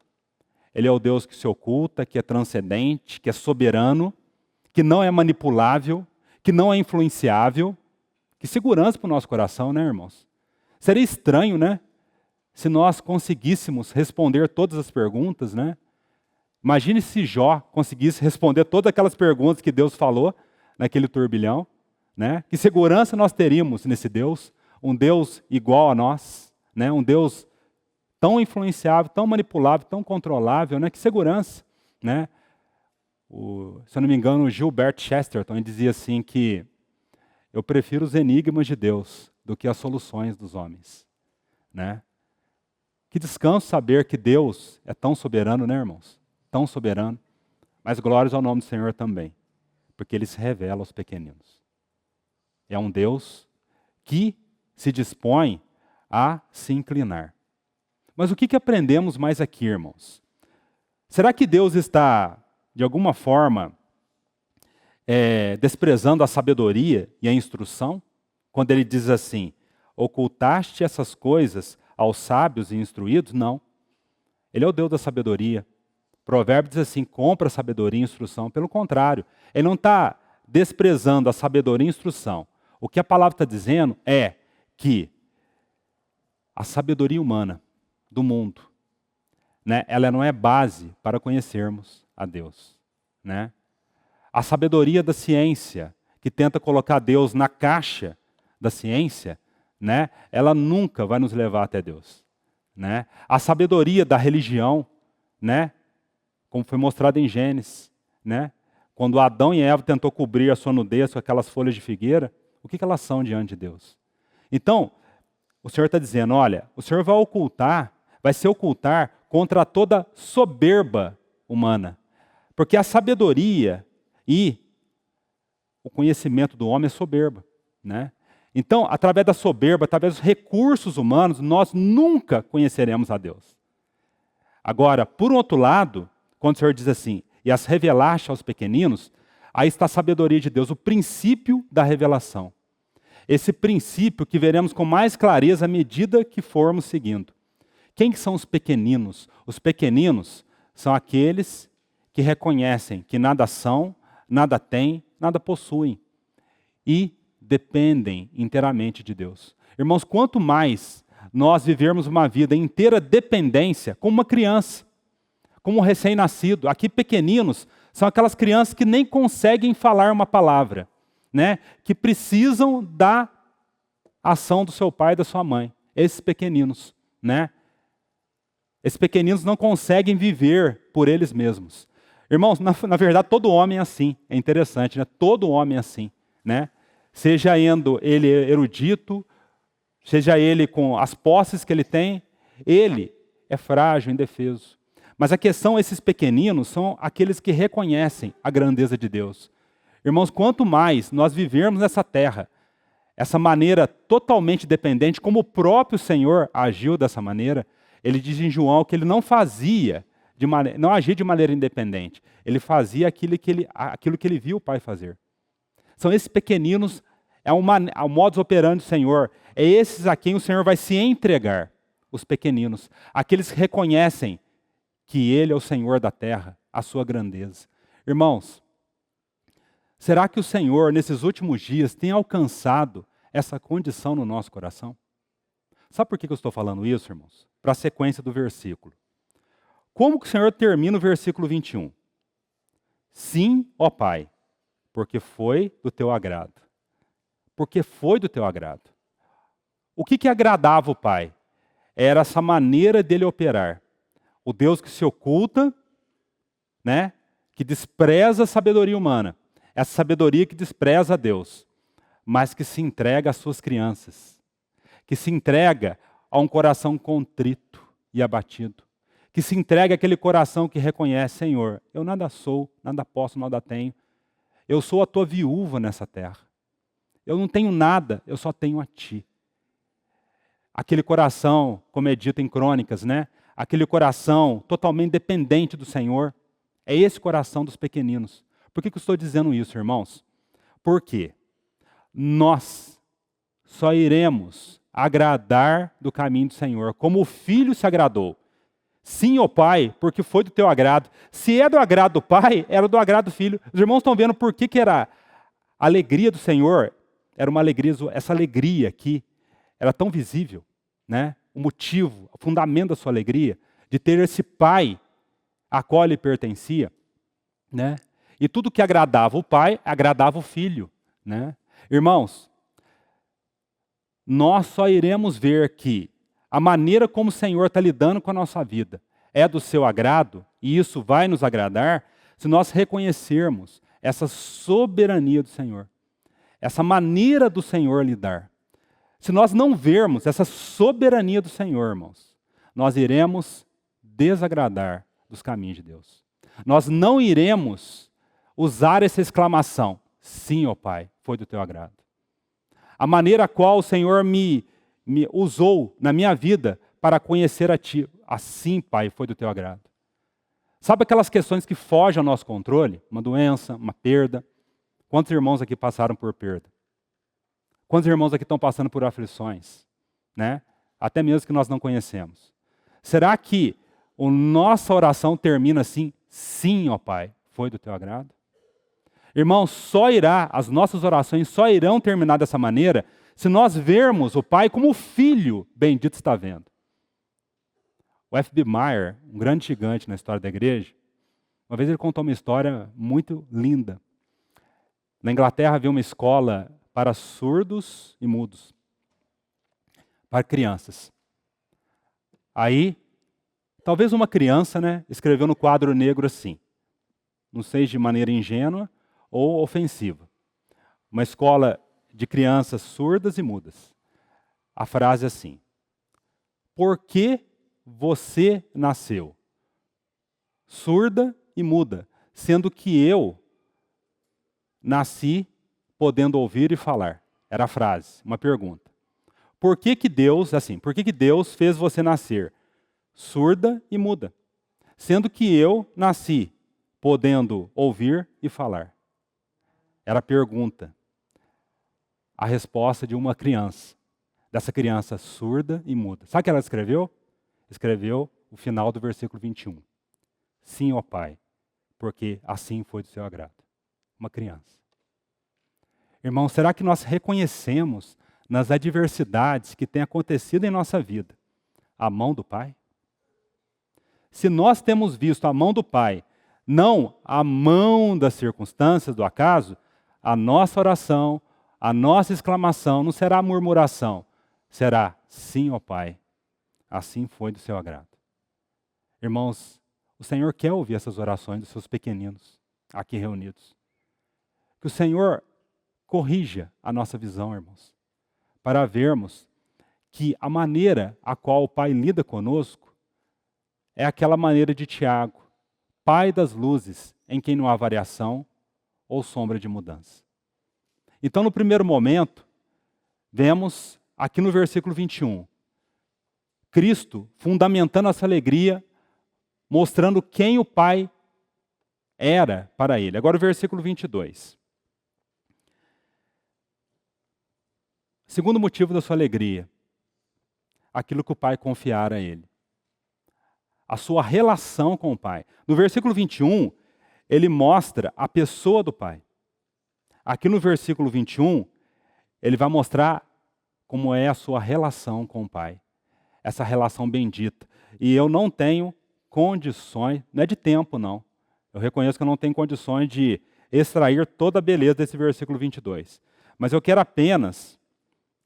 Ele é o Deus que se oculta, que é transcendente, que é soberano, que não é manipulável, que não é influenciável. Que segurança para o nosso coração, né, irmãos? Seria estranho, né? Se nós conseguíssemos responder todas as perguntas, né? Imagine se Jó conseguisse responder todas aquelas perguntas que Deus falou naquele turbilhão, né? Que segurança nós teríamos nesse Deus? Um Deus igual a nós, né? Um Deus tão influenciável, tão manipulável, tão controlável, né? Que segurança, né? Se eu não me engano, o Gilbert Chesterton dizia assim que eu prefiro os enigmas de Deus do que as soluções dos homens, né? Que descanso saber que Deus é tão soberano, né, irmãos? Tão soberano. Mas glórias ao nome do Senhor também, porque Ele se revela aos pequeninos. É um Deus que se dispõe a se inclinar. Mas o que aprendemos mais aqui, irmãos? Será que Deus está, de alguma forma, desprezando a sabedoria e a instrução? Quando Ele diz assim, ocultaste essas coisas aos sábios e instruídos? Não. Ele é o Deus da sabedoria. Provérbio diz assim, compra sabedoria e instrução. Pelo contrário, Ele não está desprezando a sabedoria e instrução. O que a palavra está dizendo é que a sabedoria humana do mundo, né, ela não é base para conhecermos a Deus. Né? A sabedoria da ciência, que tenta colocar Deus na caixa da ciência, né, ela nunca vai nos levar até Deus. Né? A sabedoria da religião, né, como foi mostrado em Gênesis, né, quando Adão e Eva tentou cobrir a sua nudez com aquelas folhas de figueira, o que elas são diante de Deus? Então, o Senhor está dizendo, olha, o Senhor vai se ocultar contra toda soberba humana. Porque a sabedoria e o conhecimento do homem é soberba. Né? Então, através da soberba, através dos recursos humanos, nós nunca conheceremos a Deus. Agora, por outro lado, quando o Senhor diz assim, e as revelaste aos pequeninos, aí está a sabedoria de Deus, o princípio da revelação. Esse princípio que veremos com mais clareza à medida que formos seguindo. Quem que são os pequeninos? Os pequeninos são aqueles que reconhecem que nada são, nada têm, nada possuem. E dependem inteiramente de Deus. Irmãos, quanto mais nós vivermos uma vida em inteira dependência, como uma criança, como um recém-nascido, aqui pequeninos, são aquelas crianças que nem conseguem falar uma palavra, né? Que precisam da ação do seu pai e da sua mãe. Esses pequeninos, né? Esses pequeninos não conseguem viver por eles mesmos. Irmãos, na verdade, todo homem é assim. É interessante, né? Todo homem é assim, né? Seja ele erudito, seja ele com as posses que ele tem, ele é frágil, indefeso. Mas a questão, esses pequeninos são aqueles que reconhecem a grandeza de Deus. Irmãos, quanto mais nós vivermos nessa terra, essa maneira totalmente dependente, como o próprio Senhor agiu dessa maneira, ele diz em João que ele não agia de maneira independente. Ele fazia aquilo que ele viu o Pai fazer. São esses pequeninos, é o modus operandi do Senhor. É esses a quem o Senhor vai se entregar, os pequeninos. Aqueles que reconhecem que Ele é o Senhor da terra, a sua grandeza. Irmãos, será que o Senhor, nesses últimos dias, tem alcançado essa condição no nosso coração? Sabe por que eu estou falando isso, irmãos? Para a sequência do versículo. Como que o Senhor termina o versículo 21? Sim, ó Pai, porque foi do teu agrado. Porque foi do teu agrado. O que agradava o Pai? Era essa maneira dele operar. O Deus que se oculta, né? Que despreza a sabedoria humana. Essa sabedoria que despreza a Deus, mas que se entrega às suas crianças. Que se entrega a um coração contrito e abatido. Que se entrega àquele coração que reconhece, Senhor, eu nada sou, nada posso, nada tenho. Eu sou a tua viúva nessa terra. Eu não tenho nada, eu só tenho a ti. Aquele coração, como é dito em Crônicas, né? Aquele coração totalmente dependente do Senhor. É esse coração dos pequeninos. Por que eu estou dizendo isso, irmãos? Porque nós só iremos agradar do caminho do Senhor, como o Filho se agradou. Sim, ó Pai, porque foi do teu agrado. Se é do agrado do Pai, era do agrado do Filho. Os irmãos estão vendo por que era a alegria do Senhor, era uma alegria, essa alegria aqui, era tão visível, né? O motivo, o fundamento da sua alegria, de ter esse Pai a qual ele pertencia, né? E tudo que agradava o Pai, agradava o Filho, né? Irmãos, nós só iremos ver que a maneira como o Senhor está lidando com a nossa vida é do seu agrado, e isso vai nos agradar, se nós reconhecermos essa soberania do Senhor, essa maneira do Senhor lidar. Se nós não vermos essa soberania do Senhor, irmãos, nós iremos desagradar dos caminhos de Deus. Nós não iremos usar essa exclamação, sim, ó Pai, foi do teu agrado. A maneira a qual o Senhor me usou na minha vida para conhecer a Ti. Assim, Pai, foi do Teu agrado. Sabe aquelas questões que fogem ao nosso controle? Uma doença, uma perda. Quantos irmãos aqui passaram por perda? Quantos irmãos aqui estão passando por aflições? Né? Até mesmo que nós não conhecemos. Será que a nossa oração termina assim? Sim, ó Pai, foi do Teu agrado? Irmãos, as nossas orações só irão terminar dessa maneira se nós vermos o Pai como o Filho bendito está vendo. O F.B. Meyer, um grande gigante na história da igreja, uma vez ele contou uma história muito linda. Na Inglaterra havia uma escola para surdos e mudos, para crianças. Aí, talvez uma criança, né, escreveu no quadro negro assim, não sei de maneira ingênua ou ofensiva, uma escola de crianças surdas e mudas. A frase é assim: por que você nasceu surda e muda, sendo que eu nasci podendo ouvir e falar? Era a frase, uma pergunta. Por que que Deus fez você nascer surda e muda, sendo que eu nasci podendo ouvir e falar? Era a pergunta. A resposta de uma criança, dessa criança surda e muda. Sabe o que ela escreveu? Escreveu o final do versículo 21. Sim, ó Pai, porque assim foi do seu agrado. Uma criança. Irmão, será que nós reconhecemos nas adversidades que têm acontecido em nossa vida a mão do Pai? Se nós temos visto a mão do Pai, não a mão das circunstâncias, do acaso, a nossa oração, a nossa exclamação não será murmuração, será sim, ó Pai, assim foi do seu agrado. Irmãos, o Senhor quer ouvir essas orações dos seus pequeninos aqui reunidos. Que o Senhor corrija a nossa visão, irmãos, para vermos que a maneira a qual o Pai lida conosco é aquela maneira de Tiago, Pai das luzes, em quem não há variação ou sombra de mudança. Então, no primeiro momento, vemos aqui no versículo 21, Cristo fundamentando essa alegria, mostrando quem o Pai era para ele. Agora o versículo 22. Segundo motivo da sua alegria, aquilo que o Pai confiara a ele. A sua relação com o Pai. No versículo 21, ele mostra a pessoa do Pai. Aqui no versículo 21, ele vai mostrar como é a sua relação com o Pai. Essa relação bendita. E eu não tenho condições, não é de tempo não. Eu reconheço que eu não tenho condições de extrair toda a beleza desse versículo 22. Mas eu quero apenas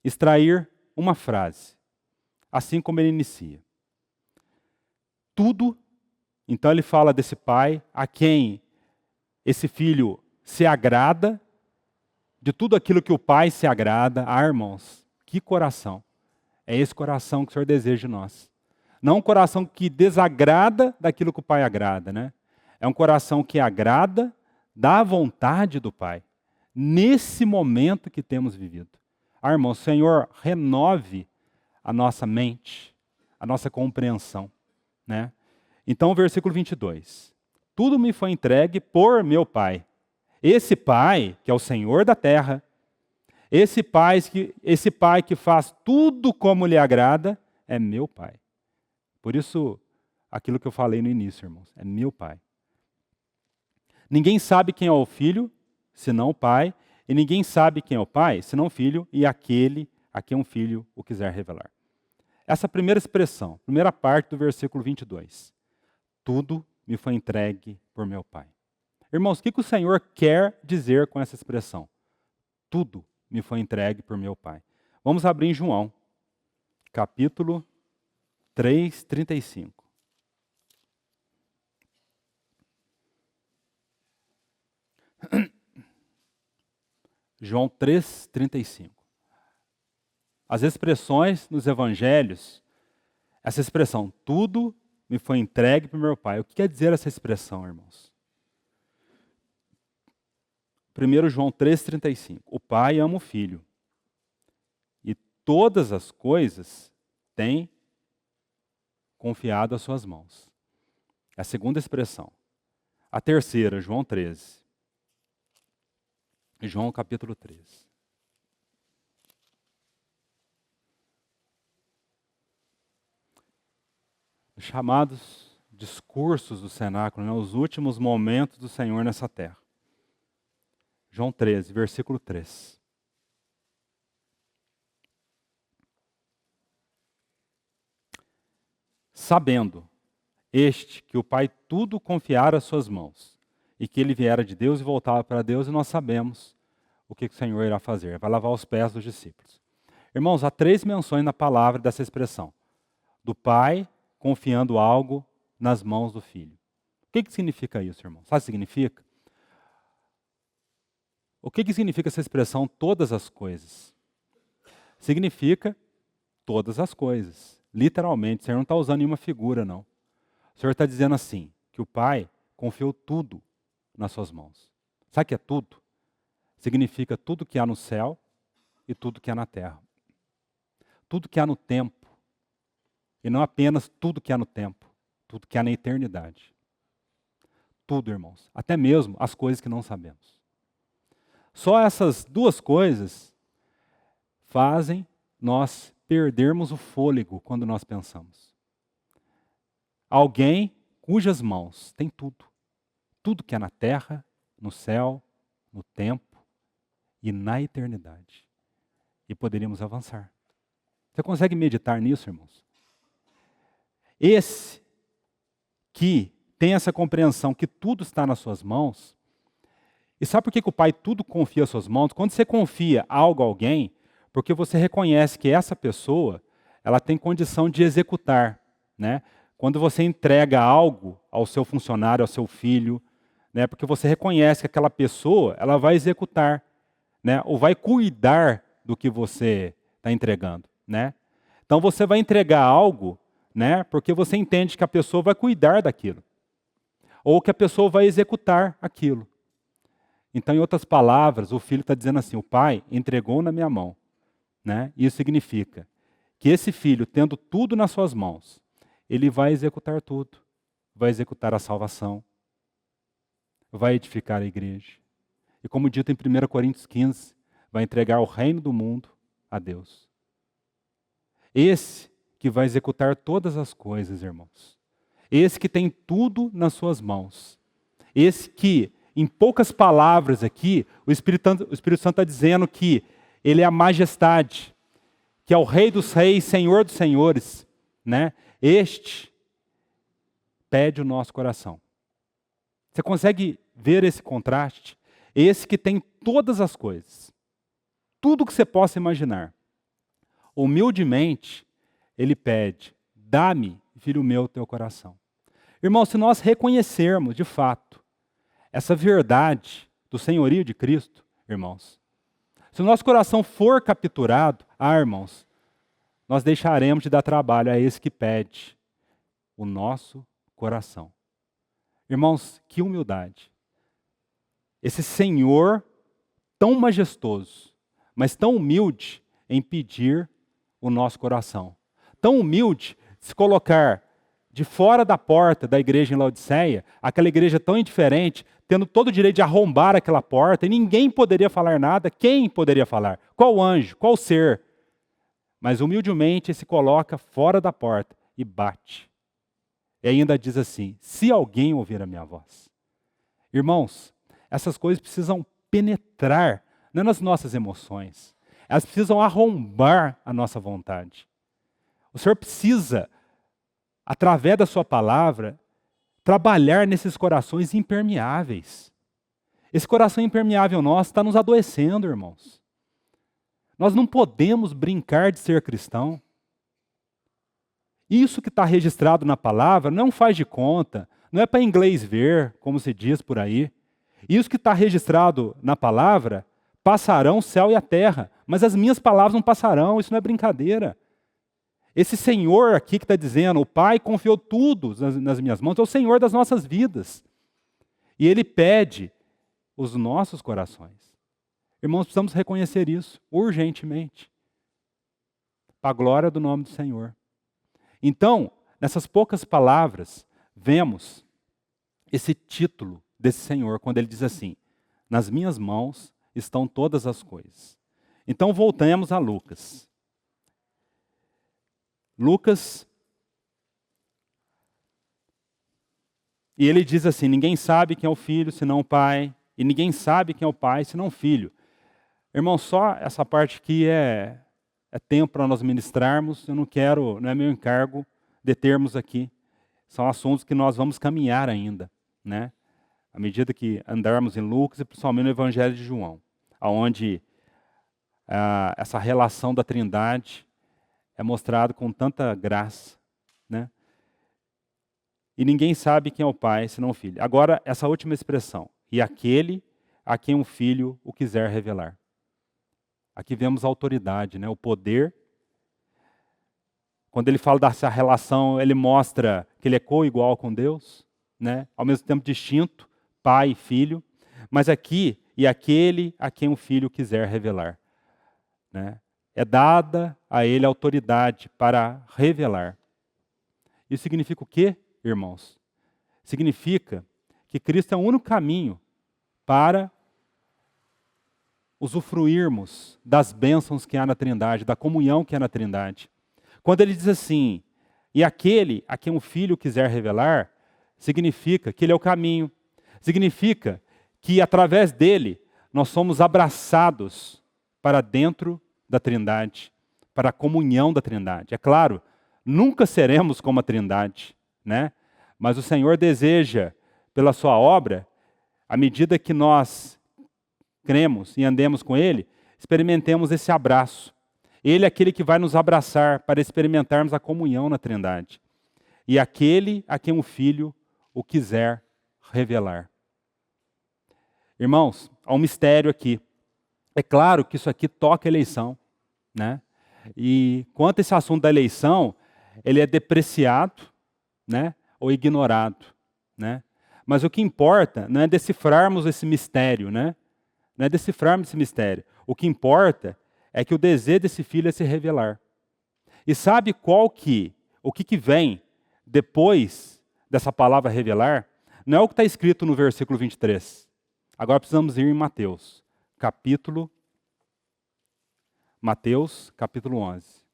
extrair uma frase, assim como ele inicia. Tudo, então ele fala desse pai a quem esse filho se agrada, de tudo aquilo que o pai se agrada. Ah, irmãos, que coração. É esse coração que o Senhor deseja de nós. Não um coração que desagrada daquilo que o pai agrada, né? É um coração que agrada da vontade do Pai, nesse momento que temos vivido. Ah, irmão, Senhor, renove a nossa mente, a nossa compreensão, né? Então, o versículo 22. Tudo me foi entregue por meu Pai. Esse Pai, que é o Senhor da terra, esse Pai que faz tudo como lhe agrada, é meu Pai. Por isso, aquilo que eu falei no início, irmãos, é meu Pai. Ninguém sabe quem é o Filho, senão o Pai, e ninguém sabe quem é o Pai, senão o Filho, e aquele a quem um Filho o quiser revelar. Essa primeira expressão, primeira parte do versículo 22. Tudo me foi entregue por meu Pai. Irmãos, o que o Senhor quer dizer com essa expressão? Tudo me foi entregue por meu Pai. Vamos abrir em João, capítulo 3, 35. João 3, 35. As expressões nos evangelhos, essa expressão, tudo me foi entregue por meu Pai. O que quer dizer essa expressão, irmãos? 1 João 3, 35. O Pai ama o Filho. E todas as coisas tem confiado às suas mãos. É a segunda expressão. A terceira, João 13. João capítulo 13. Os chamados discursos do cenáculo, né, os últimos momentos do Senhor nessa terra. João 13, versículo 3. Sabendo este que o Pai tudo confiara às suas mãos, e que ele viera de Deus e voltava para Deus, e nós sabemos o que o Senhor irá fazer? Vai lavar os pés dos discípulos. Irmãos, há 3 menções na palavra dessa expressão. Do pai confiando algo nas mãos do filho. O que significa isso, irmão? Sabe o que significa? O que significa essa expressão todas as coisas? Significa todas as coisas. Literalmente, o Senhor não está usando nenhuma figura, não. O Senhor está dizendo assim, que o pai confiou tudo nas suas mãos. Sabe o que é tudo? Significa tudo que há no céu e tudo que há na terra. Tudo que há no tempo. E não apenas tudo que há no tempo, tudo que há na eternidade. Tudo, irmãos. Até mesmo as coisas que não sabemos. Só essas 2 coisas fazem nós perdermos o fôlego quando nós pensamos. Alguém cujas mãos têm tudo. Tudo que há na terra, no céu, no tempo e na eternidade. E poderíamos avançar. Você consegue meditar nisso, irmãos? Esse que tem essa compreensão que tudo está nas suas mãos, e sabe por que o Pai tudo confia às suas mãos? Quando você confia algo a alguém, porque você reconhece que essa pessoa, ela tem condição de executar, né? Quando você entrega algo ao seu funcionário, ao seu filho, né? Porque você reconhece que aquela pessoa, ela vai executar, né? Ou vai cuidar do que você está entregando, né? Então você vai entregar algo, né? Porque você entende que a pessoa vai cuidar daquilo. Ou que a pessoa vai executar aquilo. Então, em outras palavras, o filho está dizendo assim, o pai entregou na minha mão. Né? Isso significa que esse filho, tendo tudo nas suas mãos, ele vai executar tudo. Vai executar a salvação. Vai edificar a igreja. E como dito em 1 Coríntios 15, vai entregar o reino do mundo a Deus. Esse que vai executar todas as coisas, irmãos. Esse que tem tudo nas suas mãos. Esse que, em poucas palavras aqui, o Espírito Santo está dizendo que ele é a majestade, que é o Rei dos Reis, Senhor dos Senhores, né? Este pede o nosso coração. Você consegue ver esse contraste? Esse que tem todas as coisas, tudo que você possa imaginar. Humildemente, ele pede, dá-me, filho meu, teu coração. Irmão, se nós reconhecermos, de fato, essa verdade do senhorio de Cristo, irmãos, se o nosso coração for capturado, irmãos, nós deixaremos de dar trabalho a esse que pede o nosso coração. Irmãos, que humildade. Esse Senhor tão majestoso, mas tão humilde em pedir o nosso coração. Tão humilde de se colocar de fora da porta da igreja em Laodiceia, aquela igreja tão indiferente, tendo todo o direito de arrombar aquela porta, e ninguém poderia falar nada. Quem poderia falar? Qual anjo? Qual ser? Mas humildemente se coloca fora da porta e bate. E ainda diz assim, se alguém ouvir a minha voz. Irmãos, essas coisas precisam penetrar, não nas nossas emoções. Elas precisam arrombar a nossa vontade. O Senhor precisa, através da sua palavra, trabalhar nesses corações impermeáveis. Esse coração impermeável nosso está nos adoecendo, irmãos. Nós não podemos brincar de ser cristão. Isso que está registrado na palavra não faz de conta, não é para inglês ver, como se diz por aí. Isso que está registrado na palavra, passarão o céu e a terra, mas as minhas palavras não passarão, isso não é brincadeira. Esse Senhor aqui que está dizendo, o Pai confiou tudo nas minhas mãos, é o Senhor das nossas vidas. E Ele pede os nossos corações. Irmãos, precisamos reconhecer isso urgentemente. Para a glória do nome do Senhor. Então, nessas poucas palavras, vemos esse título desse Senhor, quando ele diz assim, nas minhas mãos estão todas as coisas. Então, voltemos a Lucas. Lucas, e ele diz assim, ninguém sabe quem é o filho senão o pai, e ninguém sabe quem é o pai senão o filho. Irmão, só essa parte aqui é tempo para nós ministrarmos, eu não quero, não é meu encargo determos aqui. São assuntos que nós vamos caminhar ainda, né? À medida que andarmos em Lucas e principalmente no Evangelho de João. onde essa relação da Trindade é mostrada com tanta graça, né? E ninguém sabe quem é o Pai, senão o Filho. Agora, essa última expressão, e aquele a quem o Filho o quiser revelar. Aqui vemos a autoridade, né? O poder. Quando ele fala dessa relação, ele mostra que ele é co-igual com Deus, né? Ao mesmo tempo distinto, Pai e Filho. Mas aqui, e aquele a quem o Filho quiser revelar, né? É dada a ele a autoridade para revelar. Isso significa o quê, irmãos? Significa que Cristo é o único caminho para usufruirmos das bênçãos que há na Trindade, da comunhão que há na Trindade. Quando ele diz assim, e aquele a quem o Filho quiser revelar, significa que ele é o caminho. Significa que através dele nós somos abraçados para dentro da Trindade, para a comunhão da Trindade. É claro, nunca seremos como a Trindade, né? Mas o Senhor deseja, pela sua obra, à medida que nós cremos e andemos com Ele, experimentemos esse abraço. Ele é aquele que vai nos abraçar para experimentarmos a comunhão na Trindade. E aquele a quem o Filho o quiser revelar. Irmãos, há um mistério aqui. É claro que isso aqui toca a eleição, né? E quanto a esse assunto da eleição, ele é depreciado, né? Ou ignorado, né? Mas o que importa não é decifrarmos esse mistério, né? Não é decifrarmos esse mistério. O que importa é que o desejo desse filho é se revelar. E sabe o que vem depois dessa palavra revelar? Não é o que está escrito no versículo 23. Agora precisamos ir em Mateus, capítulo 11.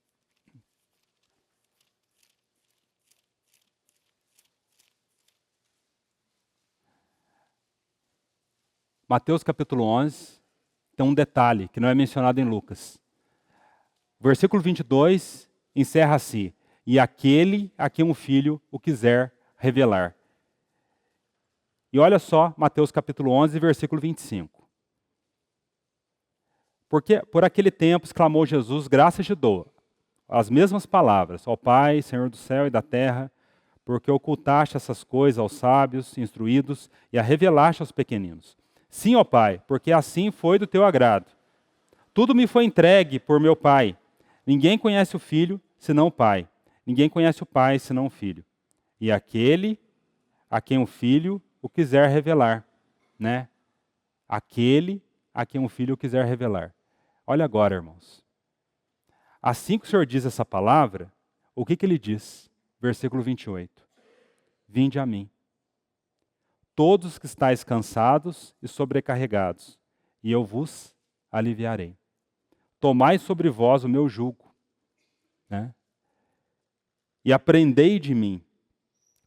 Mateus capítulo 11, tem um detalhe que não é mencionado em Lucas. Versículo 22 encerra assim, e aquele a quem o Filho o quiser revelar. E olha só, Mateus capítulo 11, versículo 25. Porque por aquele tempo exclamou Jesus, graças te dou, as mesmas palavras, ó Pai, Senhor do céu e da terra, porque ocultaste essas coisas aos sábios, instruídos, e a revelaste aos pequeninos. Sim, ó Pai, porque assim foi do teu agrado. Tudo me foi entregue por meu Pai. Ninguém conhece o Filho, senão o Pai. Ninguém conhece o Pai, senão o Filho. E aquele a quem o Filho o quiser revelar, né? Aquele a quem o Filho o quiser revelar. Olha agora, irmãos. Assim que o Senhor diz essa palavra, o que ele diz? Versículo 28. Vinde a mim. Todos que estáis cansados e sobrecarregados, e eu vos aliviarei. Tomai sobre vós o meu jugo, né? E aprendei de mim,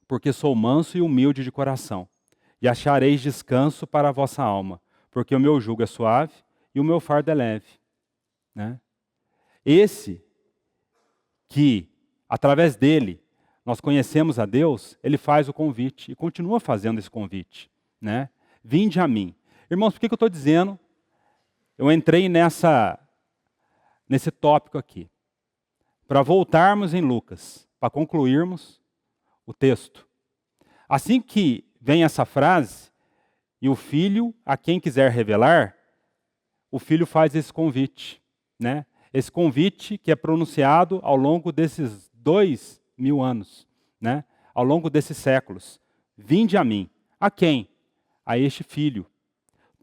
porque sou manso e humilde de coração, e achareis descanso para a vossa alma, porque o meu jugo é suave e o meu fardo é leve, né? Esse que, através dele, nós conhecemos a Deus, ele faz o convite e continua fazendo esse convite, né? Vinde a mim. Irmãos, por que eu estou dizendo? Eu entrei nesse tópico aqui, para voltarmos em Lucas, para concluirmos o texto. Assim que vem essa frase, e o Filho a quem quiser revelar, o Filho faz esse convite, né? Esse convite que é pronunciado ao longo desses 2000 anos, né? Ao longo desses séculos. Vinde a mim. A quem? A este Filho.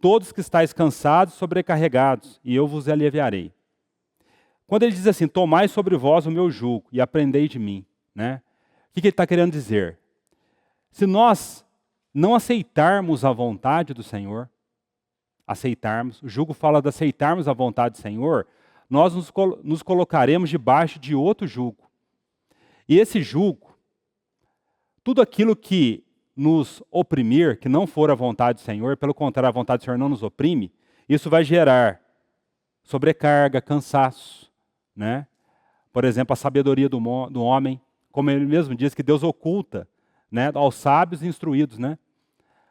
Todos que estáis cansados e sobrecarregados, e eu vos aliviarei. Quando ele diz assim, tomai sobre vós o meu jugo e aprendei de mim, né? O que ele está querendo dizer? Se nós não aceitarmos a vontade do Senhor, o jugo fala de aceitarmos a vontade do Senhor, nós nos colocaremos debaixo de outro jugo. E esse jugo, tudo aquilo que nos oprimir, que não for a vontade do Senhor, pelo contrário, a vontade do Senhor não nos oprime, isso vai gerar sobrecarga, cansaço, né? Por exemplo, a sabedoria do homem, como ele mesmo diz, que Deus oculta, né, aos sábios e instruídos, né?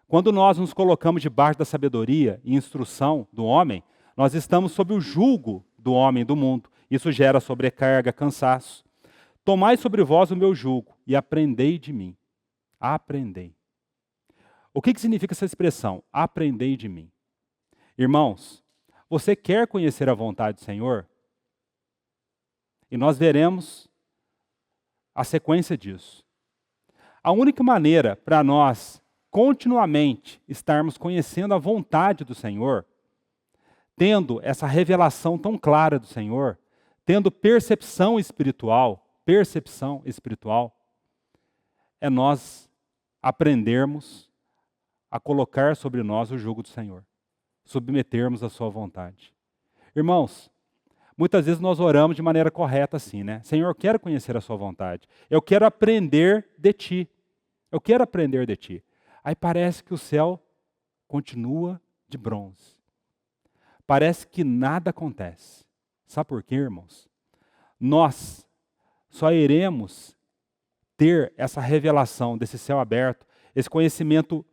Quando nós nos colocamos debaixo da sabedoria e instrução do homem, Nós estamos sob o jugo do homem do mundo. Isso gera sobrecarga, cansaço. Tomai sobre vós o meu jugo e aprendei de mim. Aprendei. O que significa essa expressão? Aprendei de mim. Irmãos, você quer conhecer a vontade do Senhor? E nós veremos a sequência disso. A única maneira para nós continuamente estarmos conhecendo a vontade do Senhor, tendo essa revelação tão clara do Senhor, tendo percepção espiritual, é nós aprendermos a colocar sobre nós o jugo do Senhor, submetermos a sua vontade. Irmãos, muitas vezes nós oramos de maneira correta assim, né? Senhor, eu quero conhecer a sua vontade. Eu quero aprender de ti. Eu quero aprender de ti. Aí parece que o céu continua de bronze. Parece que nada acontece. Sabe por quê, irmãos? Nós só iremos ter essa revelação desse céu aberto, esse conhecimento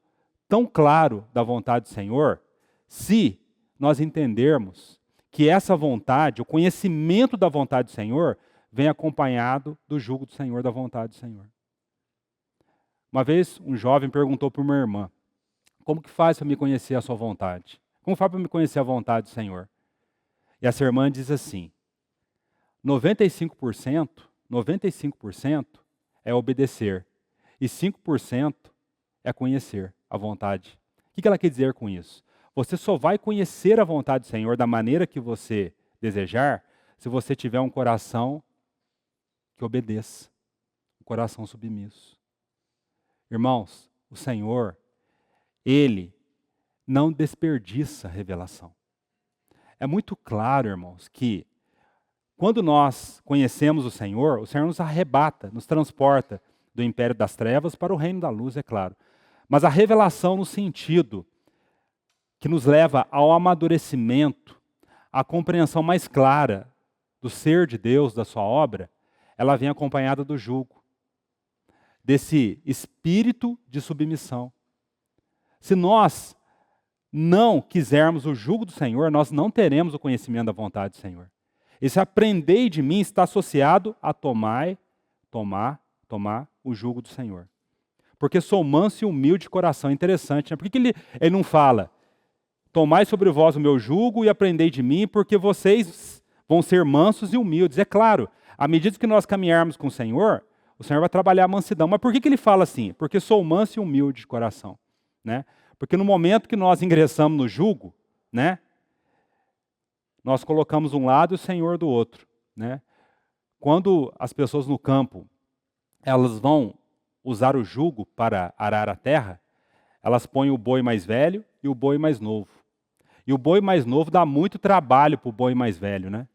tão claro da vontade do Senhor, se nós entendermos que essa vontade, o conhecimento da vontade do Senhor, vem acompanhado do jugo do Senhor, da vontade do Senhor. Uma vez um jovem perguntou para uma irmã, como que faz para me conhecer a sua vontade? Como faz para me conhecer a vontade do Senhor? E essa irmã diz assim, 95% é obedecer e 5% é conhecer a vontade. O que ela quer dizer com isso? Você só vai conhecer a vontade do Senhor da maneira que você desejar se você tiver um coração que obedeça, um coração submisso. Irmãos, o Senhor, Ele não desperdiça revelação. É muito claro, irmãos, que quando nós conhecemos o Senhor nos arrebata, nos transporta do império das trevas para o reino da luz, é claro. Mas a revelação no sentido que nos leva ao amadurecimento, à compreensão mais clara do ser de Deus, da sua obra, ela vem acompanhada do jugo, desse espírito de submissão. Se nós não quisermos o jugo do Senhor, nós não teremos o conhecimento da vontade do Senhor. Esse aprendei de mim está associado a tomar o jugo do Senhor. Porque sou manso e humilde de coração. Interessante, né? Por que ele não fala, tomai sobre vós o meu jugo e aprendei de mim, porque vocês vão ser mansos e humildes. É claro, à medida que nós caminharmos com o Senhor vai trabalhar a mansidão. Mas por que ele fala assim? Porque sou manso e humilde de coração. Né? Porque no momento que nós ingressamos no jugo, né, nós colocamos um lado e o Senhor do outro. Né? Quando as pessoas no campo elas vão usar o jugo para arar a terra, elas põem o boi mais velho e o boi mais novo. E o boi mais novo dá muito trabalho para o boi mais velho. Né?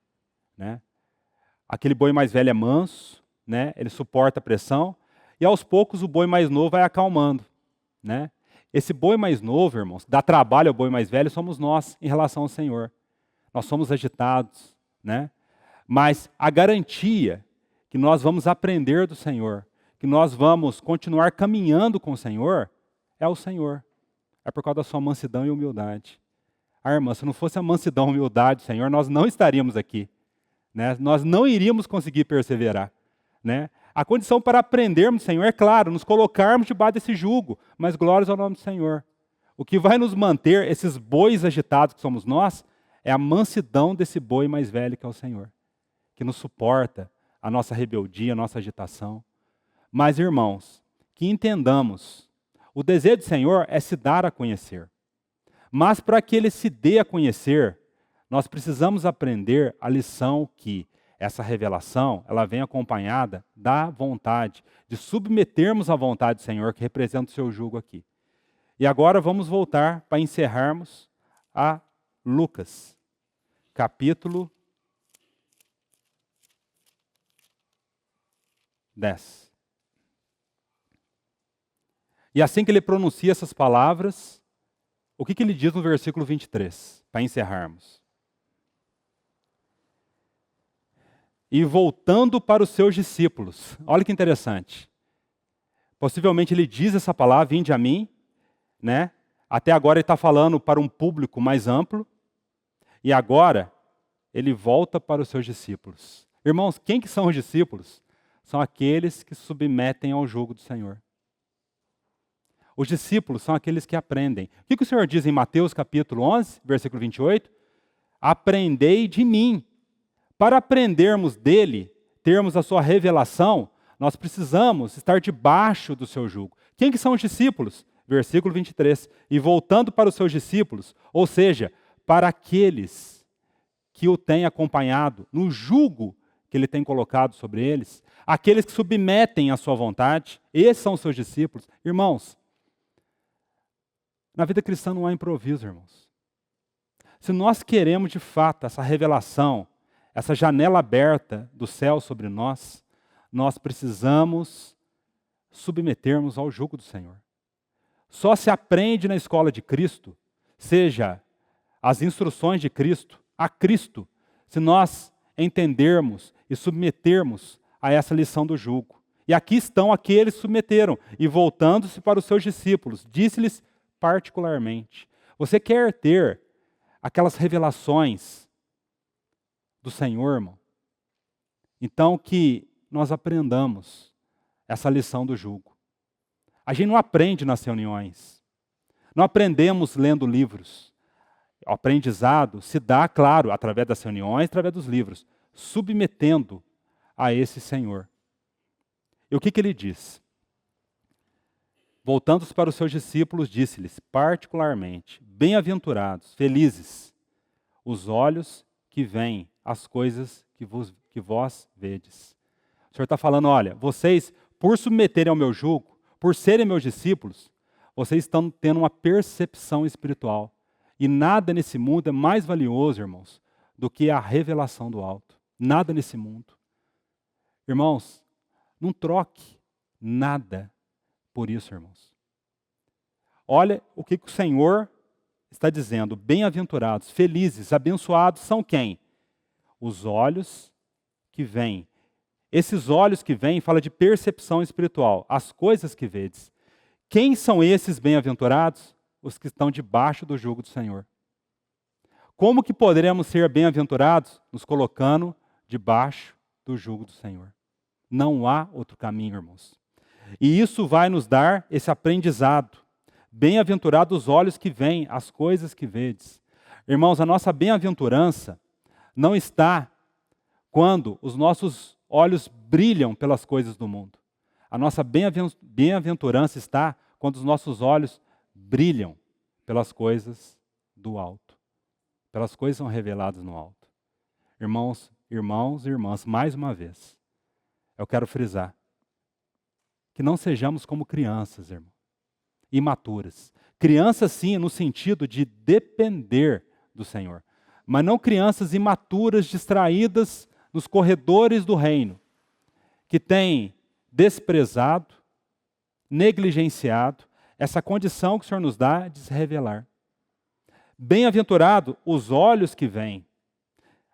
Aquele boi mais velho é manso, né? Ele suporta a pressão, e aos poucos o boi mais novo vai acalmando. Né? Esse boi mais novo, irmãos, dá trabalho ao boi mais velho, somos nós em relação ao Senhor. Nós somos agitados, né? Mas a garantia que nós vamos aprender do Senhor, que nós vamos continuar caminhando com o Senhor, é o Senhor. É por causa da sua mansidão e humildade. Irmã, se não fosse a mansidão e humildade do Senhor, nós não estaríamos aqui. Né? Nós não iríamos conseguir perseverar. Né? A condição para aprendermos do Senhor é claro, nos colocarmos debaixo desse jugo, mas glórias ao nome do Senhor. O que vai nos manter, esses bois agitados que somos nós, é a mansidão desse boi mais velho que é o Senhor, que nos suporta a nossa rebeldia, a nossa agitação. Mas, irmãos, que entendamos, o desejo do Senhor é se dar a conhecer. Mas para que Ele se dê a conhecer, nós precisamos aprender a lição que essa revelação, ela vem acompanhada da vontade, de submetermos à vontade do Senhor, que representa o seu jugo aqui. E agora vamos voltar para encerrarmos a Lucas, capítulo 10. E assim que ele pronuncia essas palavras, o que ele diz no versículo 23, para encerrarmos? E voltando para os seus discípulos. Olha que interessante. Possivelmente ele diz essa palavra, vinde a mim, né? Até agora ele está falando para um público mais amplo. E agora, ele volta para os seus discípulos. Irmãos, quem que são os discípulos? São aqueles que se submetem ao jugo do Senhor. Os discípulos são aqueles que aprendem. O que o Senhor diz em Mateus capítulo 11, versículo 28? Aprendei de mim. Para aprendermos dele, termos a sua revelação, nós precisamos estar debaixo do seu jugo. Quem que são os discípulos? Versículo 23. E voltando para os seus discípulos, ou seja, para aqueles que o têm acompanhado no jugo que ele tem colocado sobre eles, aqueles que submetem à sua vontade, esses são os seus discípulos. Irmãos, na vida cristã não há improviso, irmãos. Se nós queremos de fato essa revelação, essa janela aberta do céu sobre nós, nós precisamos submetermos ao jugo do Senhor. Só se aprende na escola de Cristo, seja as instruções de Cristo, a Cristo, se nós entendermos e submetermos a essa lição do jugo. E aqui estão aqueles que submeteram, e voltando-se para os seus discípulos, disse-lhes particularmente: você quer ter aquelas revelações do Senhor, irmão? Então que nós aprendamos essa lição do jugo. A gente não aprende nas reuniões, não aprendemos lendo livros. O aprendizado se dá, claro, através das reuniões, através dos livros, submetendo a esse Senhor. E o que ele diz? Voltando-se para os seus discípulos, disse-lhes particularmente: bem-aventurados, felizes, os olhos que veem as coisas que vós vedes. O Senhor está falando, olha, vocês, por submeterem ao meu jugo, por serem meus discípulos, vocês estão tendo uma percepção espiritual. E nada nesse mundo é mais valioso, irmãos, do que a revelação do alto. Nada nesse mundo. Irmãos, não troque nada por isso, irmãos. Olha o que o Senhor está dizendo. Bem-aventurados, felizes, abençoados são quem? Os olhos que veem. Esses olhos que veem fala de percepção espiritual, as coisas que vedes. Quem são esses bem-aventurados? Os que estão debaixo do jugo do Senhor. Como que poderemos ser bem-aventurados? Nos colocando debaixo do jugo do Senhor. Não há outro caminho, irmãos. E isso vai nos dar esse aprendizado. Bem-aventurados os olhos que veem, as coisas que vedes. Irmãos, a nossa bem-aventurança não está quando os nossos olhos brilham pelas coisas do mundo. A nossa bem-aventurança está quando os nossos olhos brilham pelas coisas do alto. Pelas coisas que são reveladas no alto. Irmãos e irmãs, mais uma vez, eu quero frisar que não sejamos como crianças, irmão, imaturas. Crianças, sim, no sentido de depender do Senhor, mas não crianças imaturas, distraídas nos corredores do reino, que têm desprezado, negligenciado essa condição que o Senhor nos dá de se revelar. Bem-aventurado os olhos que veem,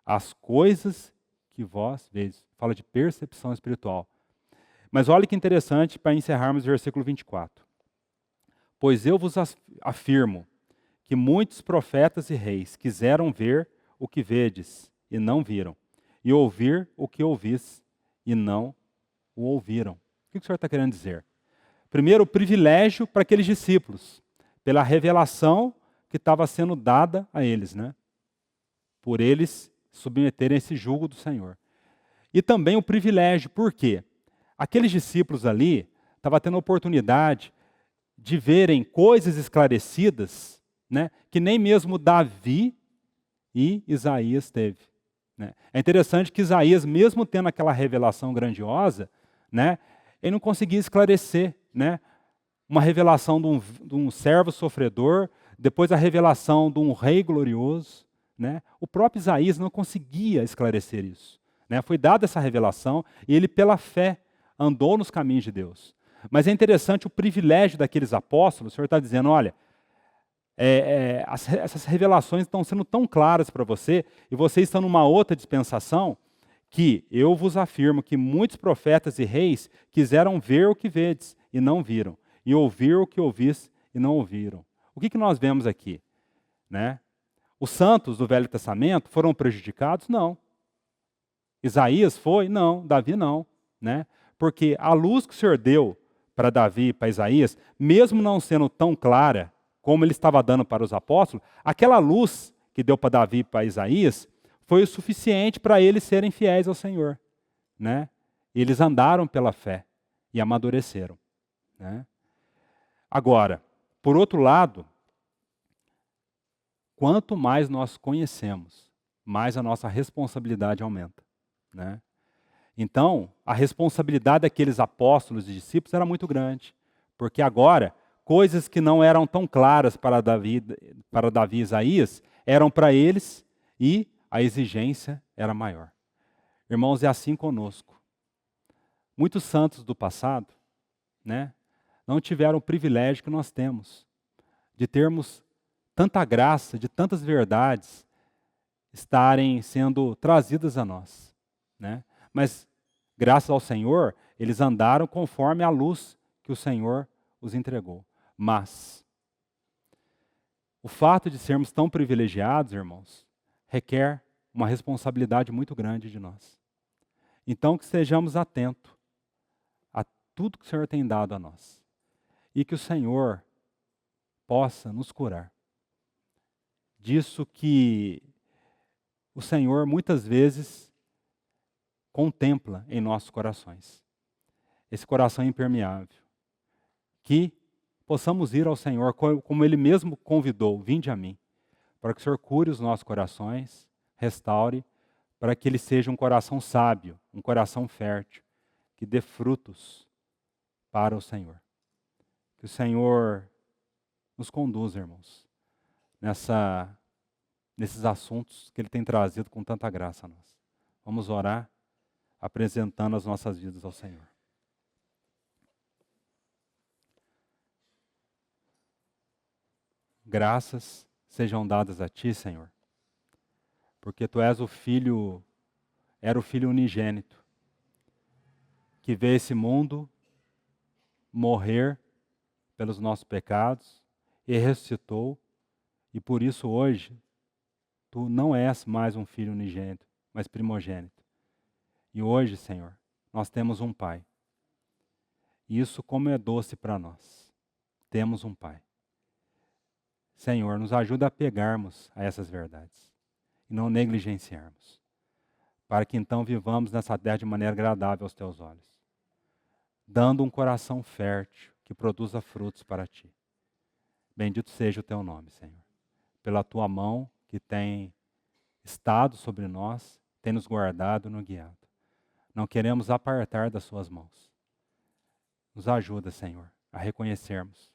as coisas que vós vedes. Fala de percepção espiritual. Mas olha que interessante para encerrarmos o versículo 24. Pois eu vos afirmo que muitos profetas e reis quiseram ver o que vedes e não viram, e ouvir o que ouvis e não o ouviram. O que o Senhor está querendo dizer? Primeiro, o privilégio para aqueles discípulos, pela revelação que estava sendo dada a eles, né? Por eles submeterem esse jugo do Senhor. E também o privilégio, por quê? Aqueles discípulos ali estavam tendo a oportunidade de verem coisas esclarecidas, né, que nem mesmo Davi e Isaías teve. Né? É interessante que Isaías, mesmo tendo aquela revelação grandiosa, né, ele não conseguia esclarecer, né, uma revelação de um servo sofredor, depois a revelação de um rei glorioso. Né? O próprio Isaías não conseguia esclarecer isso. Né? Foi dada essa revelação e ele, pela fé, andou nos caminhos de Deus. Mas é interessante o privilégio daqueles apóstolos. O Senhor está dizendo, olha, essas revelações estão sendo tão claras para você, e vocês estão numa outra dispensação, que eu vos afirmo que muitos profetas e reis quiseram ver o que vedes e não viram, e ouvir o que ouvis e não ouviram. O que nós vemos aqui? Né? Os santos do Velho Testamento foram prejudicados? Não. Isaías foi? Não. Davi não. Né? Porque a luz que o Senhor deu para Davi e para Isaías, mesmo não sendo tão clara como ele estava dando para os apóstolos, aquela luz que deu para Davi e para Isaías foi o suficiente para eles serem fiéis ao Senhor. Né? Eles andaram pela fé e amadureceram. Né? Agora, por outro lado, quanto mais nós conhecemos, mais a nossa responsabilidade aumenta. Né? Então, a responsabilidade daqueles apóstolos e discípulos era muito grande, porque agora, coisas que não eram tão claras para Davi e Isaías, eram para eles e a exigência era maior. Irmãos, é assim conosco. Muitos santos do passado, né, não tiveram o privilégio que nós temos, de termos tanta graça, de tantas verdades estarem sendo trazidas a nós. Né? Mas, graças ao Senhor, eles andaram conforme a luz que o Senhor os entregou. Mas, o fato de sermos tão privilegiados, irmãos, requer uma responsabilidade muito grande de nós. Então, que estejamos atentos a tudo que o Senhor tem dado a nós. E que o Senhor possa nos curar disso que o Senhor muitas vezes contempla em nossos corações. Esse coração impermeável. Que possamos ir ao Senhor, como Ele mesmo convidou, vinde a mim, para que o Senhor cure os nossos corações, restaure, para que ele seja um coração sábio, um coração fértil, que dê frutos para o Senhor. Que o Senhor nos conduza, irmãos, nesses assuntos que Ele tem trazido com tanta graça a nós. Vamos orar, apresentando as nossas vidas ao Senhor. Graças sejam dadas a Ti, Senhor, porque Tu és era o Filho unigênito, que veio esse mundo morrer pelos nossos pecados e ressuscitou, e por isso hoje Tu não és mais um Filho unigênito, mas primogênito. E hoje, Senhor, nós temos um Pai. E isso como é doce para nós. Temos um Pai. Senhor, nos ajuda a pegarmos a essas verdades e não negligenciarmos, para que então vivamos nessa terra de maneira agradável aos Teus olhos, dando um coração fértil que produza frutos para Ti. Bendito seja o Teu nome, Senhor, pela Tua mão que tem estado sobre nós, tem nos guardado e nos guiado. Não queremos apartar das Suas mãos. Nos ajuda, Senhor, a reconhecermos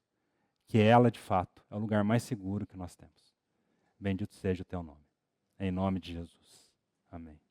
que ela, de fato, é o lugar mais seguro que nós temos. Bendito seja o Teu nome. Em nome de Jesus. Amém.